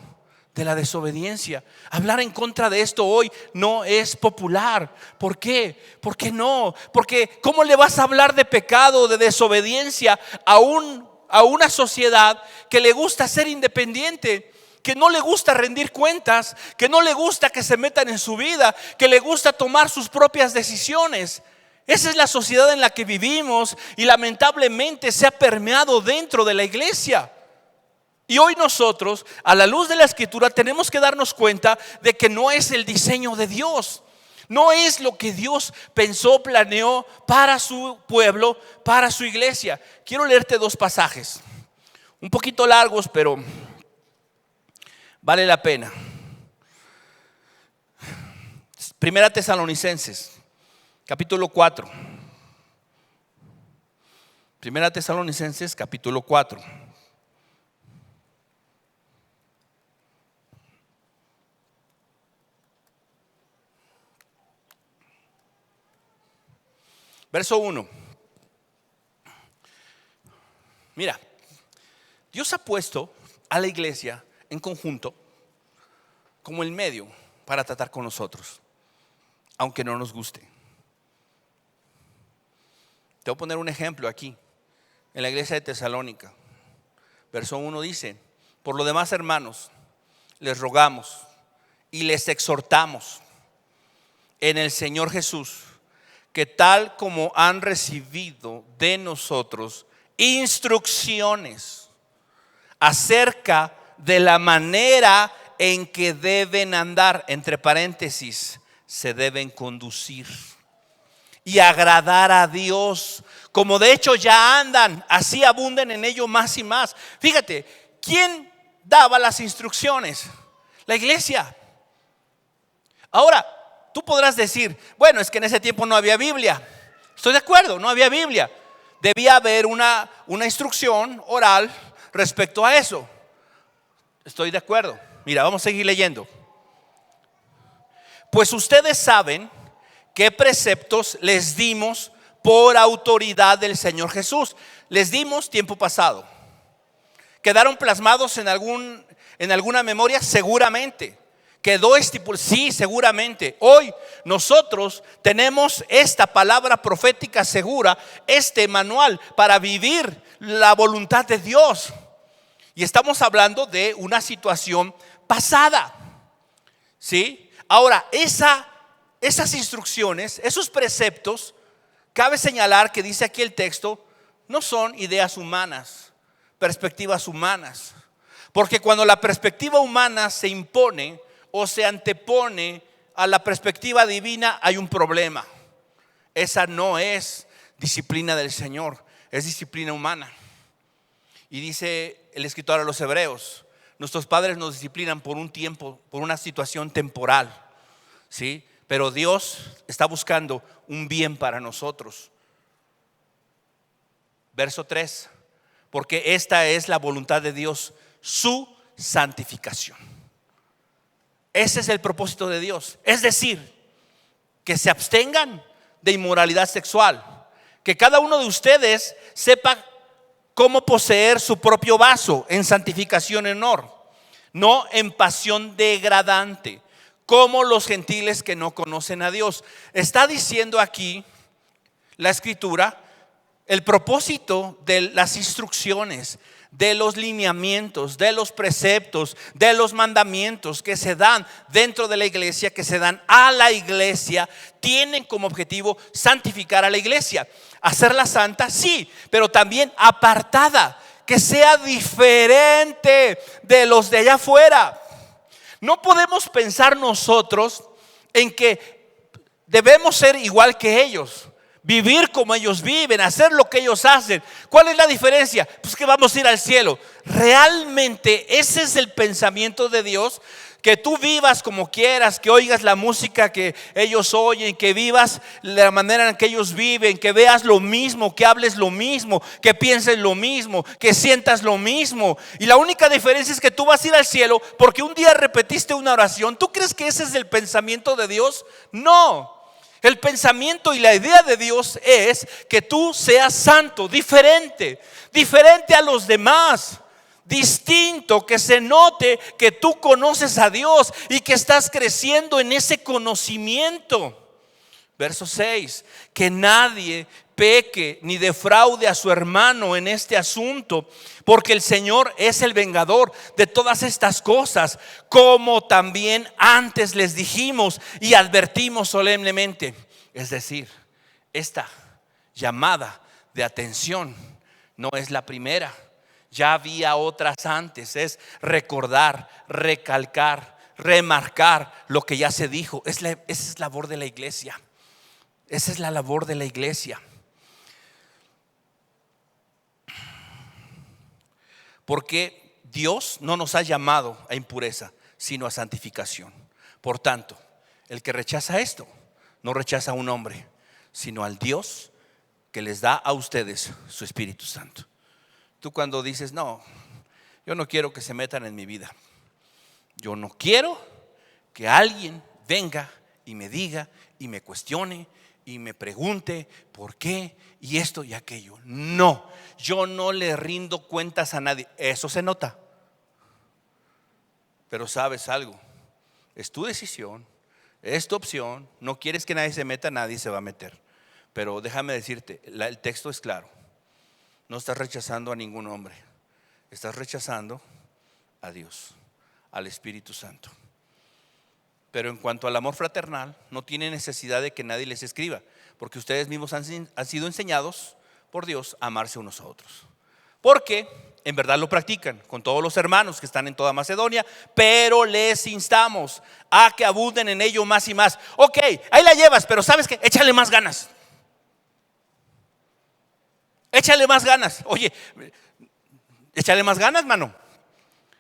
Speaker 7: de la desobediencia. Hablar en contra de esto hoy no es popular. ¿Por qué? ¿Por qué no? Porque ¿cómo le vas a hablar de pecado, de desobediencia a una sociedad que le gusta ser independiente? Que no le gusta rendir cuentas, que no le gusta que se metan en su vida, que le gusta tomar sus propias decisiones. Esa es la sociedad en la que vivimos y lamentablemente se ha permeado dentro de la iglesia. Y hoy nosotros, a la luz de la Escritura, tenemos que darnos cuenta de que no es el diseño de Dios. No es lo que Dios pensó, planeó para su pueblo, para su iglesia. Quiero leerte 2 pasajes, un poquito largos, pero vale la pena. Primera Tesalonicenses, capítulo 4. Primera Tesalonicenses, capítulo 4. Verso 1. Mira, Dios ha puesto a la iglesia en conjunto como el medio para tratar con nosotros, aunque no nos guste. Te voy a poner un ejemplo aquí, en la iglesia de Tesalónica. Verso 1 dice: por lo demás, hermanos, les rogamos y les exhortamos en el Señor Jesús, que tal como han recibido de nosotros instrucciones acerca de la manera en que deben andar, entre paréntesis, se deben conducir y agradar a Dios, como de hecho ya andan, así abunden en ello más y más. Fíjate, ¿quién daba las instrucciones? La iglesia. Ahora, tú podrás decir, bueno, es que en ese tiempo no había Biblia. Estoy de acuerdo, no había Biblia. Debía haber una instrucción oral respecto a eso. Estoy de acuerdo. Mira, vamos a seguir leyendo. Pues ustedes saben qué preceptos les dimos por autoridad del Señor Jesús. Les dimos tiempo pasado. ¿Quedaron plasmados en alguna memoria? Seguramente. Quedó estipulado, sí, seguramente. Hoy nosotros tenemos esta palabra profética segura, este manual para vivir la voluntad de Dios. Y estamos hablando de una situación pasada, ¿sí? Ahora, esas instrucciones, esos preceptos, cabe señalar que dice aquí el texto, no son ideas humanas, perspectivas humanas. Porque cuando la perspectiva humana se impone o se antepone a la perspectiva divina, hay un problema. Esa no es disciplina del Señor, es disciplina humana. Y dice el escritor a los Hebreos: nuestros padres nos disciplinan por un tiempo, por una situación temporal, ¿sí? Pero Dios está buscando un bien para nosotros. Verso 3: porque esta es la voluntad de Dios, su santificación. Ese es el propósito de Dios. Es decir, que se abstengan de inmoralidad sexual, que cada uno de ustedes sepa cómo poseer su propio vaso en santificación y honor, no en pasión degradante, como los gentiles que no conocen a Dios. Está diciendo aquí la Escritura el propósito de las instrucciones, de los lineamientos, de los preceptos, de los mandamientos que se dan dentro de la iglesia, que se dan a la iglesia, tienen como objetivo santificar a la iglesia, hacerla santa, sí, pero también apartada, que sea diferente de los de allá afuera. No podemos pensar nosotros en que debemos ser igual que ellos, vivir como ellos viven, hacer lo que ellos hacen. ¿Cuál es la diferencia? Pues que vamos a ir al cielo. Realmente ese es el pensamiento de Dios, que tú vivas como quieras, que oigas la música que ellos oyen, que vivas la manera en que ellos viven, que veas lo mismo, que hables lo mismo, que pienses lo mismo, que sientas lo mismo. Y la única diferencia es que tú vas a ir al cielo porque un día repetiste una oración. ¿Tú crees que ese es el pensamiento de Dios? No. El pensamiento y la idea de Dios es que tú seas santo, diferente a los demás, distinto, que se note que tú conoces a Dios y que estás creciendo en ese conocimiento. Verso 6: que nadie peque ni defraude a su hermano en este asunto, porque el Señor es el vengador de todas estas cosas, como también antes les dijimos y advertimos solemnemente. Es decir, esta llamada de atención no es la primera. Ya había otras antes. Es recordar, recalcar, remarcar lo que ya se dijo. Esa es la labor de la iglesia. Esa es la labor de la iglesia. Porque Dios no nos ha llamado a impureza, sino a santificación. Por tanto, el que rechaza esto, no rechaza a un hombre, sino al Dios que les da a ustedes su Espíritu Santo. Tú cuando dices, no, yo no quiero que se metan en mi vida. Yo no quiero que alguien venga y me diga y me cuestione y me pregunte por qué y esto y aquello. No, yo no le rindo cuentas a nadie. Eso se nota. Pero sabes algo, es tu decisión, es tu opción. No quieres que nadie se meta, nadie se va a meter. Pero déjame decirte, el texto es claro. No estás rechazando a ningún hombre, estás rechazando a Dios, al Espíritu Santo. Pero en cuanto al amor fraternal, no tiene necesidad de que nadie les escriba, porque ustedes mismos han sido enseñados por Dios a amarse unos a otros. Porque en verdad lo practican con todos los hermanos que están en toda Macedonia, pero les instamos a que abunden en ello más y más. Ok, ahí la llevas, pero ¿sabes qué? Échale más ganas. Échale más ganas. Oye, échale más ganas, mano.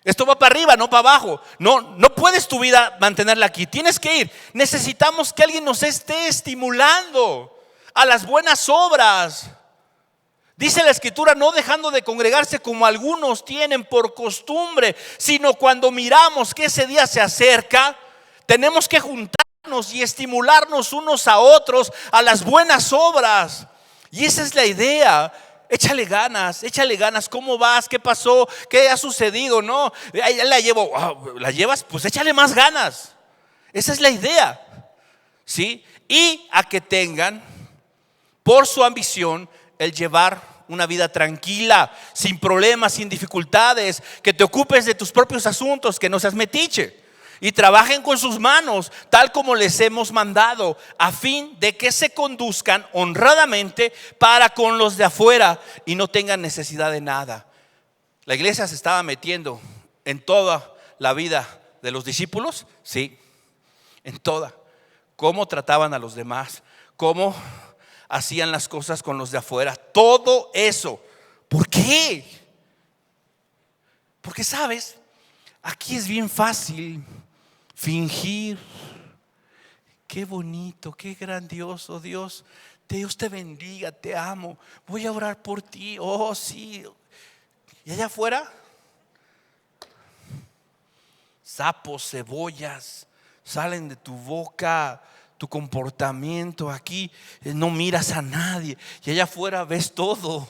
Speaker 7: Esto va para arriba, no para abajo. No puedes tu vida mantenerla aquí. Tienes que ir. Necesitamos que alguien nos esté estimulando a las buenas obras. Dice la Escritura, no dejando de congregarse como algunos tienen por costumbre, sino cuando miramos que ese día se acerca, tenemos que juntarnos y estimularnos unos a otros a las buenas obras. Y esa es la idea. Échale ganas. ¿Cómo vas? ¿Qué pasó? ¿Qué ha sucedido? No, la llevo. ¿La llevas? Pues échale más ganas. Esa es la idea. ¿Sí? Y a que tengan por su ambición el llevar una vida tranquila, sin problemas, sin dificultades, que te ocupes de tus propios asuntos, que no seas metiche. Y trabajen con sus manos, tal como les hemos mandado, a fin de que se conduzcan honradamente para con los de afuera y no tengan necesidad de nada. La iglesia se estaba metiendo en toda la vida de los discípulos, sí, en toda. Cómo trataban a los demás, cómo hacían las cosas con los de afuera, todo eso. ¿Por qué? Porque sabes, aquí es bien fácil fingir. Qué bonito, qué grandioso, Dios te bendiga, te amo, voy a orar por ti, oh sí. Y allá afuera, sapos, cebollas salen de tu boca, tu comportamiento aquí, no miras a nadie, y allá afuera ves todo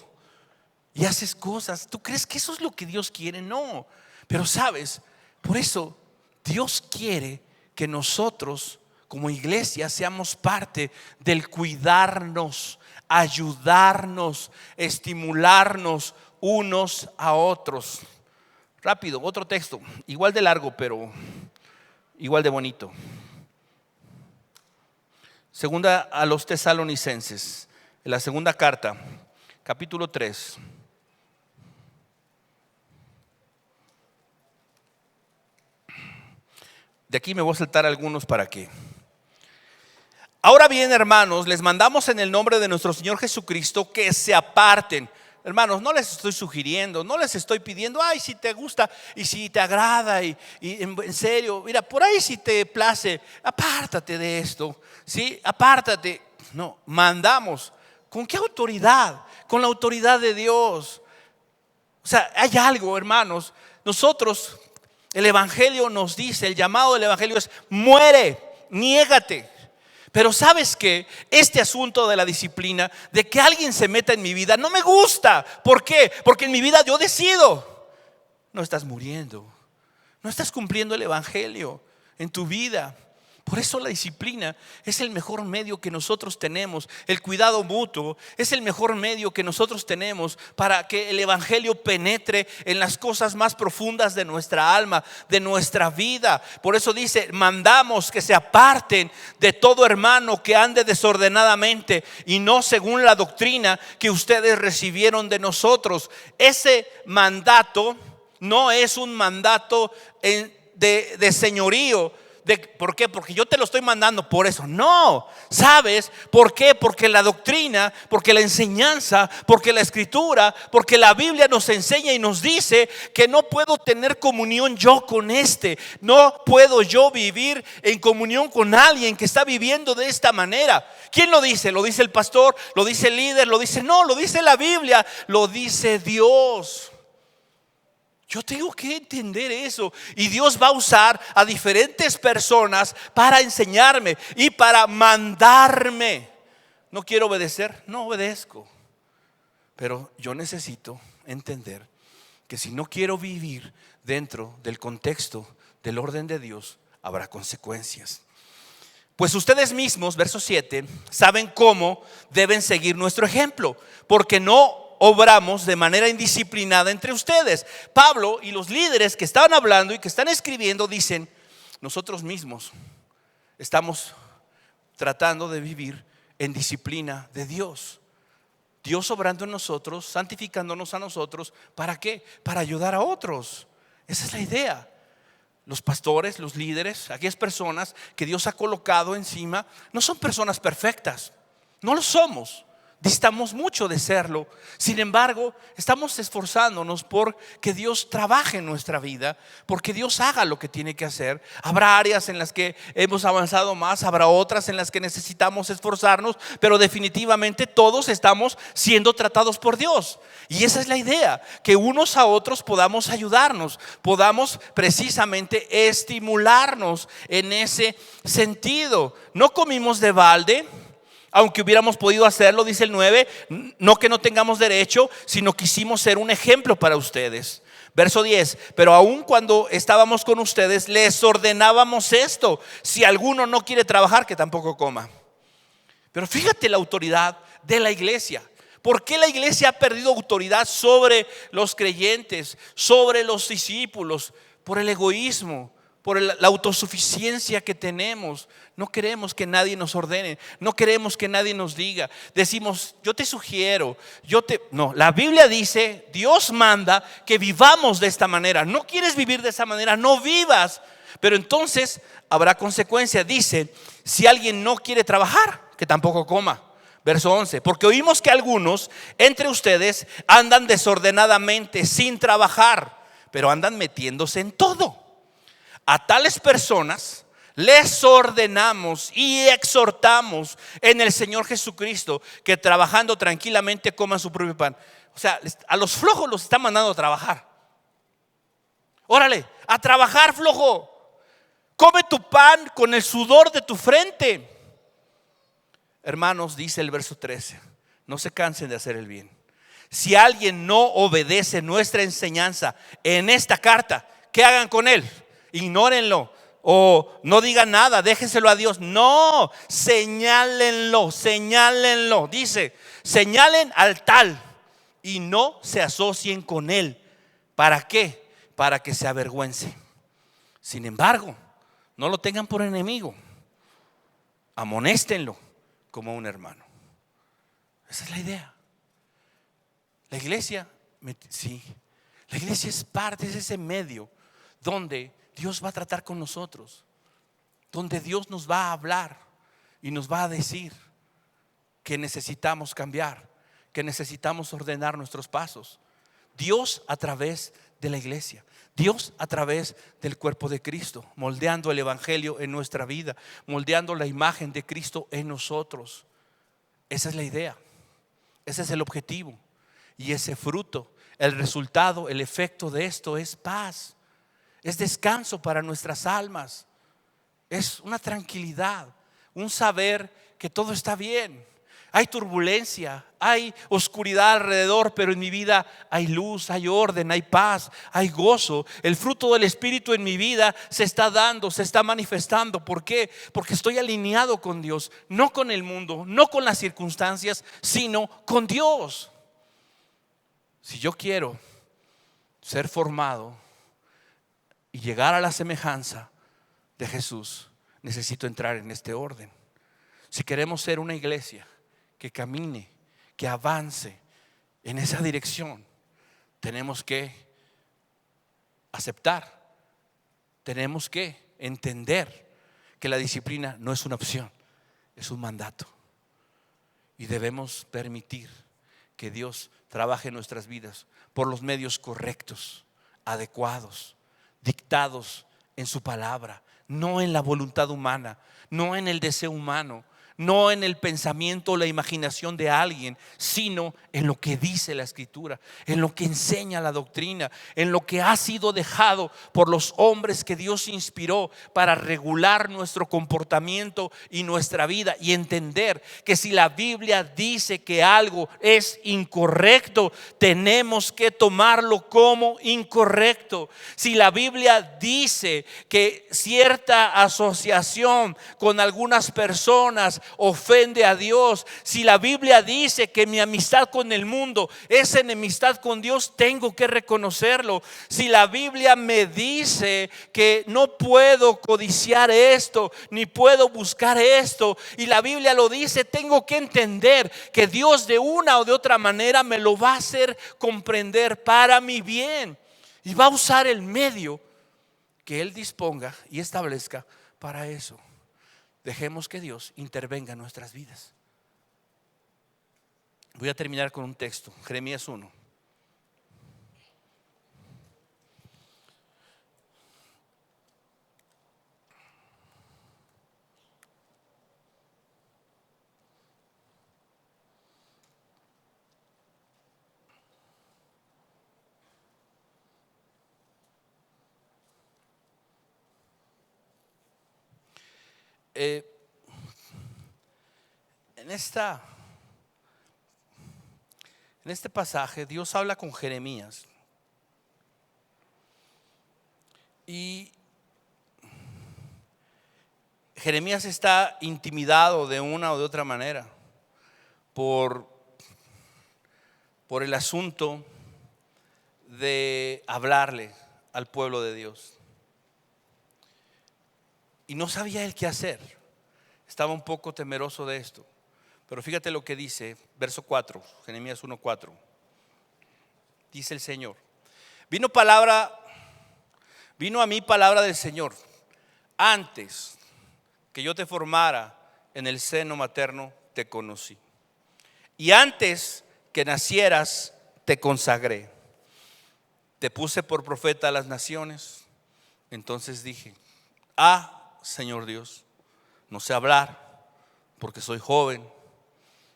Speaker 7: y haces cosas. ¿Tú crees que eso es lo que Dios quiere? No, pero sabes, por eso Dios quiere que nosotros como iglesia seamos parte del cuidarnos, ayudarnos, estimularnos unos a otros. Rápido, otro texto, igual de largo, pero igual de bonito. Segunda a los Tesalonicenses, en la segunda carta, capítulo 3. De aquí me voy a saltar algunos para qué. Ahora bien, hermanos, les mandamos en el nombre de nuestro Señor Jesucristo que se aparten. Hermanos, no les estoy sugiriendo, no les estoy pidiendo, ay, si te gusta y si te agrada y en serio, mira, por ahí si te place, apártate de esto, ¿sí? Apártate. No, mandamos. ¿Con qué autoridad? Con la autoridad de Dios. O sea, hay algo, hermanos. Nosotros, el Evangelio nos dice, el llamado del Evangelio es muere, niégate. Pero ¿sabes qué? Este asunto de la disciplina, de que alguien se meta en mi vida, no me gusta. ¿Por qué? Porque en mi vida yo decido. No estás muriendo, no estás cumpliendo el Evangelio en tu vida. Por eso la disciplina es el mejor medio que nosotros tenemos. El cuidado mutuo es el mejor medio que nosotros tenemos para que el evangelio penetre en las cosas más profundas de nuestra alma, de nuestra vida. Por eso dice: mandamos que se aparten de todo hermano que ande desordenadamente y no según la doctrina que ustedes recibieron de nosotros. Ese mandato no es un mandato de señorío. ¿Por qué? Porque yo te lo estoy mandando por eso. No, ¿sabes por qué? Porque la doctrina, porque la enseñanza, porque la escritura, porque la Biblia nos enseña y nos dice que no puedo tener comunión yo con no puedo yo vivir en comunión con alguien que está viviendo de esta manera. ¿Quién lo dice? ¿Lo dice el pastor? ¿Lo dice el líder? ¿Lo dice? No, lo dice la Biblia, lo dice Dios. Yo tengo que entender eso, y Dios va a usar a diferentes personas para enseñarme y para mandarme. No quiero obedecer, no obedezco. Pero yo necesito entender que si no quiero vivir dentro del contexto del orden de Dios, habrá consecuencias. Pues ustedes mismos, verso 7, saben cómo deben seguir nuestro ejemplo, porque no obramos de manera indisciplinada entre ustedes. Pablo y los líderes que estaban hablando y que están escribiendo dicen: nosotros mismos estamos tratando de vivir en disciplina de Dios. Dios obrando en nosotros, santificándonos a nosotros. ¿Para qué? Para ayudar a otros. Esa es la idea. Los pastores, los líderes, aquellas personas que Dios ha colocado encima, no son personas perfectas. No lo somos. Distamos mucho de serlo. Sin embargo, estamos esforzándonos por que Dios trabaje en nuestra vida, porque Dios haga lo que tiene que hacer. Habrá áreas en las que hemos avanzado más, habrá otras en las que necesitamos esforzarnos, pero definitivamente todos estamos siendo tratados por Dios. Y esa es la idea, que unos a otros podamos ayudarnos, podamos precisamente estimularnos en ese sentido. No comimos de balde, aunque hubiéramos podido hacerlo, dice el 9, no que no tengamos derecho, sino quisimos ser un ejemplo para ustedes. Verso 10, pero aun cuando estábamos con ustedes, les ordenábamos esto: si alguno no quiere trabajar, que tampoco coma. Pero fíjate la autoridad de la iglesia. ¿Por qué la iglesia ha perdido autoridad sobre los creyentes, sobre los discípulos? Por el egoísmo, por la autosuficiencia que tenemos. No queremos que nadie nos ordene, no queremos que nadie nos diga. Decimos: yo te sugiero, No, la Biblia dice, Dios manda que vivamos de esta manera. No quieres vivir de esa manera, no vivas. Pero entonces habrá consecuencia. Dice: si alguien no quiere trabajar, que tampoco coma. Verso 11, porque oímos que algunos entre ustedes andan desordenadamente sin trabajar, pero andan metiéndose en todo. A tales personas les ordenamos y exhortamos en el Señor Jesucristo que trabajando tranquilamente coman su propio pan. O sea, a los flojos los está mandando a trabajar. Órale, a trabajar, flojo. Come tu pan con el sudor de tu frente. Hermanos, dice el verso 13, no se cansen de hacer el bien. Si alguien no obedece nuestra enseñanza en esta carta, ¿qué hagan con él? Ignórenlo o no digan nada, déjenselo a Dios. No, señálenlo. Dice: señalen al tal y no se asocien con él. ¿Para qué? Para que se avergüence. Sin embargo, no lo tengan por enemigo, amonéstenlo como un hermano. Esa es la idea. La iglesia, sí, la iglesia es parte, es ese medio donde Dios va a tratar con nosotros, donde Dios nos va a hablar y nos va a decir que necesitamos cambiar, que necesitamos ordenar nuestros pasos. Dios a través de la iglesia, Dios a través del cuerpo de Cristo, moldeando el evangelio en nuestra vida, moldeando la imagen de Cristo en nosotros. Esa es la idea, ese es el objetivo. Y ese fruto, el resultado, el efecto de esto es paz, es descanso para nuestras almas, es una tranquilidad, un saber que todo está bien. hay turbulencia, hay oscuridad alrededor, pero en mi vida hay luz, hay orden, hay paz, hay gozo. El fruto del Espíritu en mi vida se está dando, se está manifestando. ¿Por qué? Porque estoy alineado con Dios, no con el mundo, no con las circunstancias, sino con Dios. Si yo quiero ser formado y llegar a la semejanza de Jesús, necesito entrar en este orden. Si queremos ser una iglesia que camine, que avance en esa dirección, tenemos que aceptar, tenemos que entender que la disciplina no es una opción, es un mandato. Y debemos permitir que Dios trabaje en nuestras vidas por los medios correctos, adecuados, dictados en su palabra, no en la voluntad humana, no en el deseo humano, no en el pensamiento o la imaginación de alguien, sino en lo que dice la Escritura, en lo que enseña la doctrina, en lo que ha sido dejado por los hombres que Dios inspiró para regular nuestro comportamiento y nuestra vida, y entender que si la Biblia dice que algo es incorrecto, tenemos que tomarlo como incorrecto. Si la Biblia dice que cierta asociación con algunas personas ofende a Dios, si la Biblia dice que mi amistad con el mundo es enemistad con Dios, tengo que reconocerlo. Si la Biblia me dice que no puedo codiciar esto, ni puedo buscar esto, y la Biblia lo dice, tengo que entender que Dios de una o de otra manera me lo va a hacer comprender para mi bien, y va a usar el medio que Él disponga y establezca para eso. Dejemos que Dios intervenga en nuestras vidas. Voy a terminar con un texto, Jeremías 1. En este pasaje Dios habla con Jeremías y Jeremías está intimidado de una o de otra manera por el asunto de hablarle al pueblo de Dios. Y no sabía él qué hacer. Estaba un poco temeroso de esto. Pero fíjate lo que dice, verso 4, Jeremías 1:4. Dice el Señor: Vino a mí palabra del Señor. Antes que yo te formara en el seno materno, te conocí. Y antes que nacieras, te consagré. Te puse por profeta a las naciones. Entonces dije: Señor Dios, no sé hablar porque soy joven.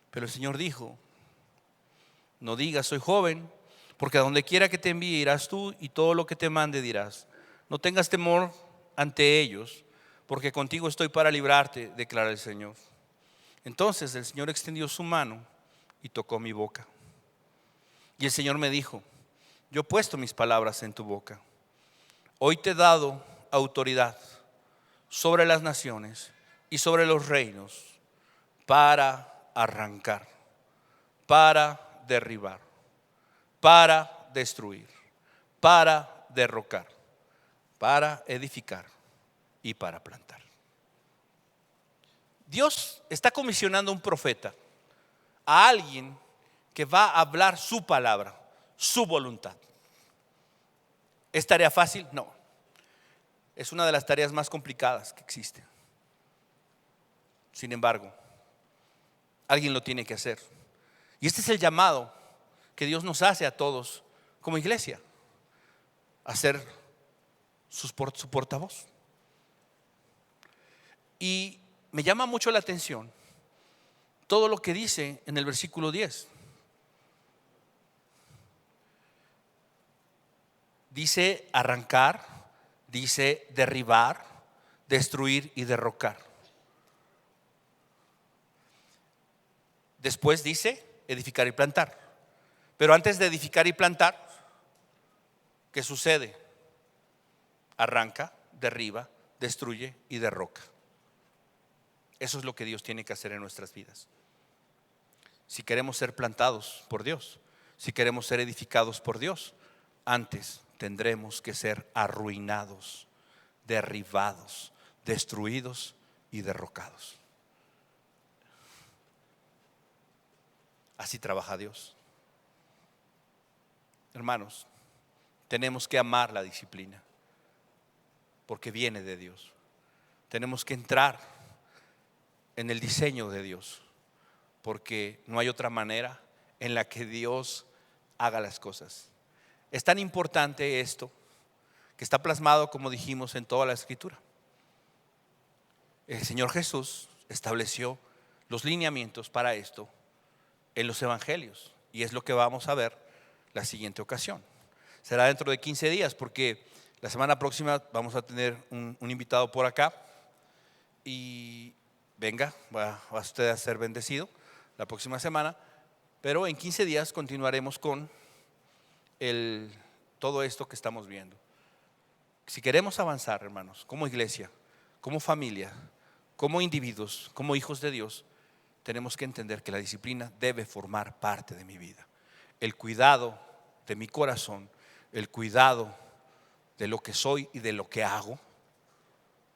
Speaker 7: Pero el Señor dijo: no digas soy joven, porque a donde quiera que te envíe irás tú, y todo lo que te mande dirás. No tengas temor ante ellos, porque contigo estoy para librarte, declara el Señor. Entonces el Señor extendió su mano y tocó mi boca. Y el Señor me dijo: yo he puesto mis palabras en tu boca. Hoy te he dado autoridad sobre las naciones y sobre los reinos, para arrancar, para derribar, para destruir, para derrocar, para edificar y para plantar. Dios está comisionando a un profeta, a alguien que va a hablar su palabra, su voluntad. ¿Es tarea fácil? No. Es una de las tareas más complicadas que existen. Sin embargo, alguien lo tiene que hacer. Y este es el llamado que Dios nos hace a todos como iglesia, a ser su portavoz. Y me llama mucho la atención todo lo que dice en el versículo 10. Dice arrancar, dice derribar, destruir y derrocar. Después dice edificar y plantar. Pero antes de edificar y plantar, ¿qué sucede? Arranca, derriba, destruye y derroca. Eso es lo que Dios tiene que hacer en nuestras vidas. Si queremos ser plantados por Dios, si queremos ser edificados por Dios, antes tendremos que ser arruinados, derribados, destruidos y derrocados. Así trabaja Dios. Hermanos, tenemos que amar la disciplina porque viene de Dios. Tenemos que entrar en el diseño de Dios porque no hay otra manera en la que Dios haga las cosas. Es tan importante esto que está plasmado, como dijimos, en toda la Escritura. El Señor Jesús estableció los lineamientos para esto en los evangelios, y es lo que vamos a ver la siguiente ocasión. Será dentro de 15 días, porque la semana próxima vamos a tener un invitado por acá, y venga, va usted a ser bendecido la próxima semana, pero en 15 días continuaremos con todo esto que estamos viendo. Si queremos avanzar, hermanos, como iglesia, como familia, como individuos, como hijos de Dios, tenemos que entender que la disciplina debe formar parte de mi vida. El cuidado de mi corazón, el cuidado de lo que soy y de lo que hago,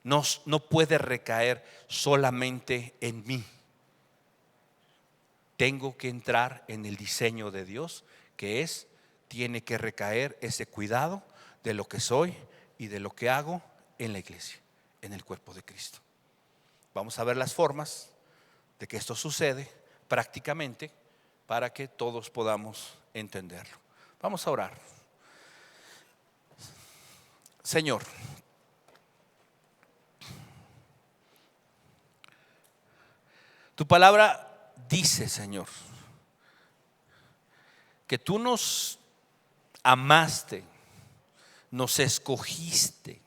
Speaker 7: no puede recaer solamente en mí. Tengo que entrar en el diseño de Dios, que tiene que recaer ese cuidado de lo que soy y de lo que hago en la iglesia, en el cuerpo de Cristo. Vamos a ver las formas de que esto sucede prácticamente para que todos podamos entenderlo. Vamos a orar. Señor, tu palabra dice, Señor, que tú nos amaste, nos escogiste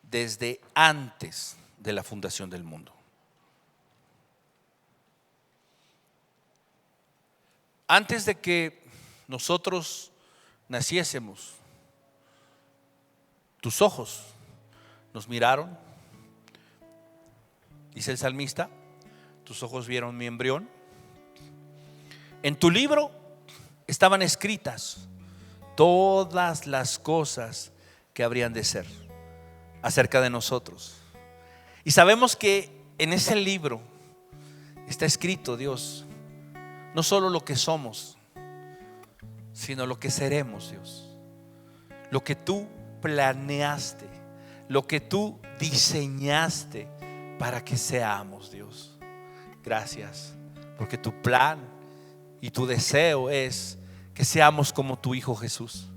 Speaker 7: desde antes de la fundación del mundo. Antes de que nosotros naciésemos, tus ojos nos miraron, dice el salmista, tus ojos vieron mi embrión. En tu libro estaban escritas todas las cosas que habrían de ser acerca de nosotros. Y sabemos que en ese libro está escrito, Dios, no solo lo que somos, sino lo que seremos, Dios. Lo que tú planeaste, lo que tú diseñaste para que seamos, Dios. Gracias, porque tu plan y tu deseo es que seamos como tu Hijo Jesús,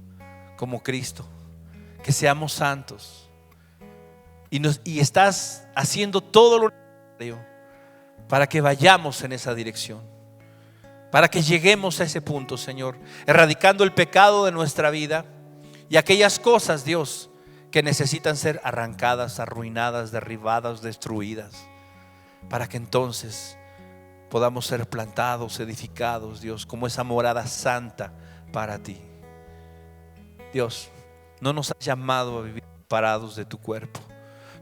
Speaker 7: como Cristo, que seamos santos. Y estás haciendo todo lo necesario para que vayamos en esa dirección, para que lleguemos a ese punto, Señor, erradicando el pecado de nuestra vida y aquellas cosas, Dios, que necesitan ser arrancadas, arruinadas, derribadas, destruidas, para que entonces podamos ser plantados, edificados, Dios, como esa morada santa para ti. Dios, no nos has llamado a vivir separados de tu cuerpo,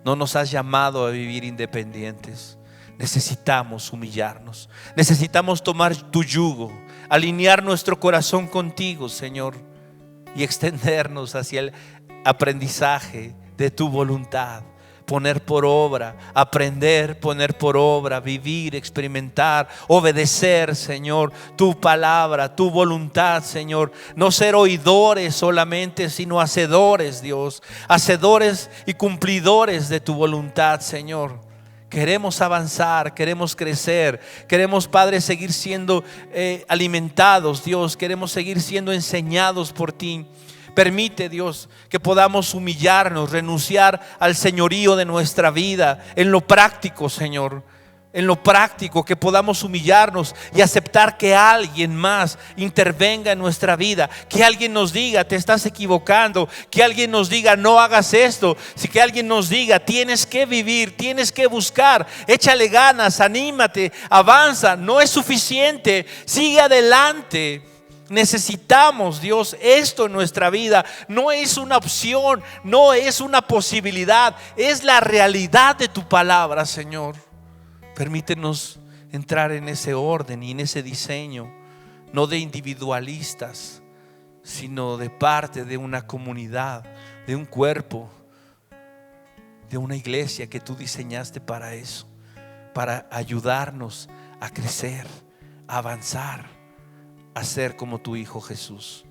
Speaker 7: no nos has llamado a vivir independientes. Necesitamos humillarnos, necesitamos tomar tu yugo, alinear nuestro corazón contigo, Señor, y extendernos hacia el aprendizaje de tu voluntad. Poner por obra, aprender, poner por obra, vivir, experimentar, obedecer, Señor, tu palabra, tu voluntad, Señor. No ser oidores solamente, sino hacedores, Dios, hacedores y cumplidores de tu voluntad, Señor. Queremos avanzar, queremos crecer, queremos, Padre, seguir siendo alimentados, Dios. Queremos seguir siendo enseñados por ti. Permite, Dios, que podamos humillarnos, renunciar al señorío de nuestra vida en lo práctico, Señor. en lo práctico, que podamos humillarnos y aceptar que alguien más intervenga en nuestra vida, que alguien nos diga te estás equivocando, que alguien nos diga no hagas esto, que alguien nos diga tienes que vivir, tienes que buscar, échale ganas, anímate, avanza, no es suficiente, sigue adelante. Necesitamos, Dios, esto en nuestra vida. No es una opción, no es una posibilidad, es la realidad de tu palabra, Señor. Permítenos entrar en ese orden y en ese diseño, no de individualistas, sino de parte de una comunidad, de un cuerpo, de una iglesia que tú diseñaste para eso, para ayudarnos a crecer, a avanzar, a ser como tu Hijo Jesús.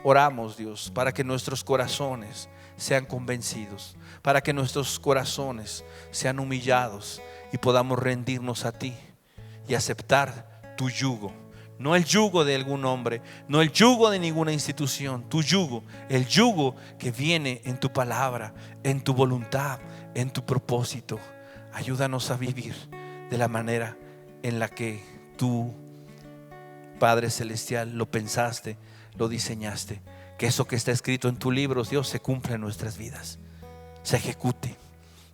Speaker 7: Oramos, Dios, para que nuestros corazones sean convencidos, para que nuestros corazones sean humillados y podamos rendirnos a ti y aceptar tu yugo. No el yugo de algún hombre, no el yugo de ninguna institución, tu yugo, el yugo que viene en tu palabra, en tu voluntad, en tu propósito. Ayúdanos a vivir de la manera en la que tú, Padre Celestial, lo pensaste, lo diseñaste. Que eso que está escrito en tu libro, Dios, se cumpla en nuestras vidas, se ejecute,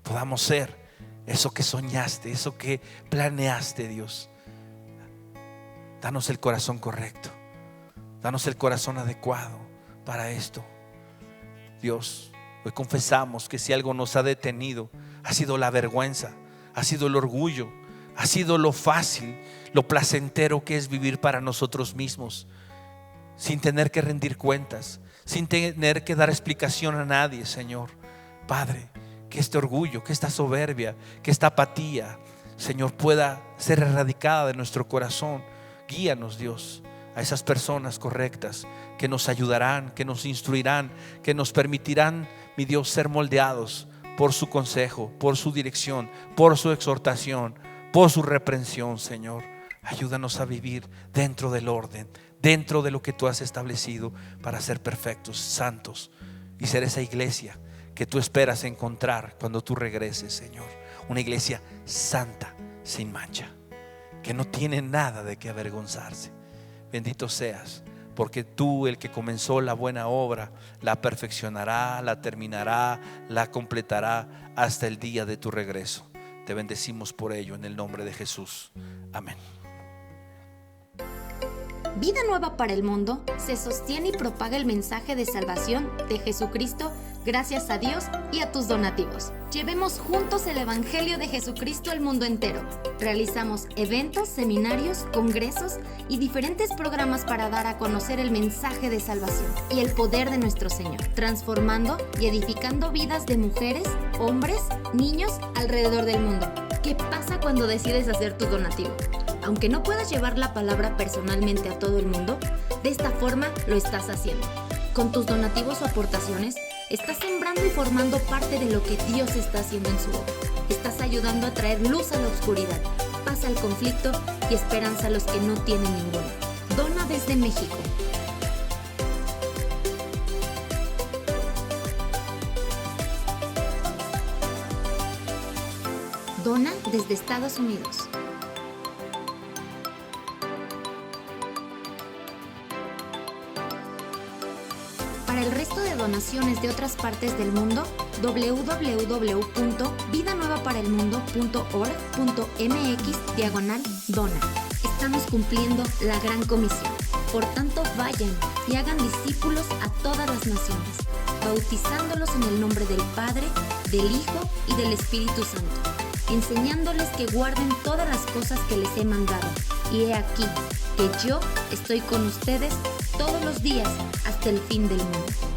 Speaker 7: podamos ser eso que soñaste, eso que planeaste, Dios. Danos el corazón correcto, danos el corazón adecuado para esto. Dios, hoy confesamos que si algo nos ha detenido, ha sido la vergüenza, ha sido el orgullo, ha sido lo fácil, lo placentero que es vivir para nosotros mismos, sin tener que rendir cuentas, sin tener que dar explicación a nadie, Señor. Padre, que este orgullo, que esta soberbia, que esta apatía, Señor, pueda ser erradicada de nuestro corazón. Guíanos, Dios, a esas personas correctas que nos ayudarán, que nos instruirán, que nos permitirán, mi Dios, ser moldeados por su consejo, por su dirección, por su exhortación, por su reprensión, Señor. Ayúdanos a vivir dentro del orden, dentro de lo que tú has establecido para ser perfectos, santos y ser esa iglesia que tú esperas encontrar cuando tú regreses, Señor. Una iglesia santa, sin mancha, que no tiene nada de qué avergonzarse. Bendito seas, porque tú, el que comenzó la buena obra, la perfeccionará, la terminará, la completará hasta el día de tu regreso. Te bendecimos por ello en el nombre de Jesús. Amén.
Speaker 8: Vida Nueva para el Mundo se sostiene y propaga el mensaje de salvación de Jesucristo gracias a Dios y a tus donativos. Llevemos juntos el Evangelio de Jesucristo al mundo entero. Realizamos eventos, seminarios, congresos y diferentes programas para dar a conocer el mensaje de salvación y el poder de nuestro Señor, transformando y edificando vidas de mujeres, hombres, niños alrededor del mundo. ¿Qué pasa cuando decides hacer tu donativo? Aunque no puedas llevar la palabra personalmente a todo el mundo, de esta forma lo estás haciendo. Con tus donativos o aportaciones, estás sembrando y formando parte de lo que Dios está haciendo en su obra. Estás ayudando a traer luz a la oscuridad, paz al conflicto y esperanza a los que no tienen ninguna. Dona desde México. Dona desde Estados Unidos. Para el resto de donaciones de otras partes del mundo, www.vidanuevaparelmundo.org.mx/dona. Estamos cumpliendo la gran comisión. Por tanto, vayan y hagan discípulos a todas las naciones, bautizándolos en el nombre del Padre, del Hijo y del Espíritu Santo, enseñándoles que guarden todas las cosas que les he mandado. Y he aquí que yo estoy con ustedes todos los días hasta el fin del mundo.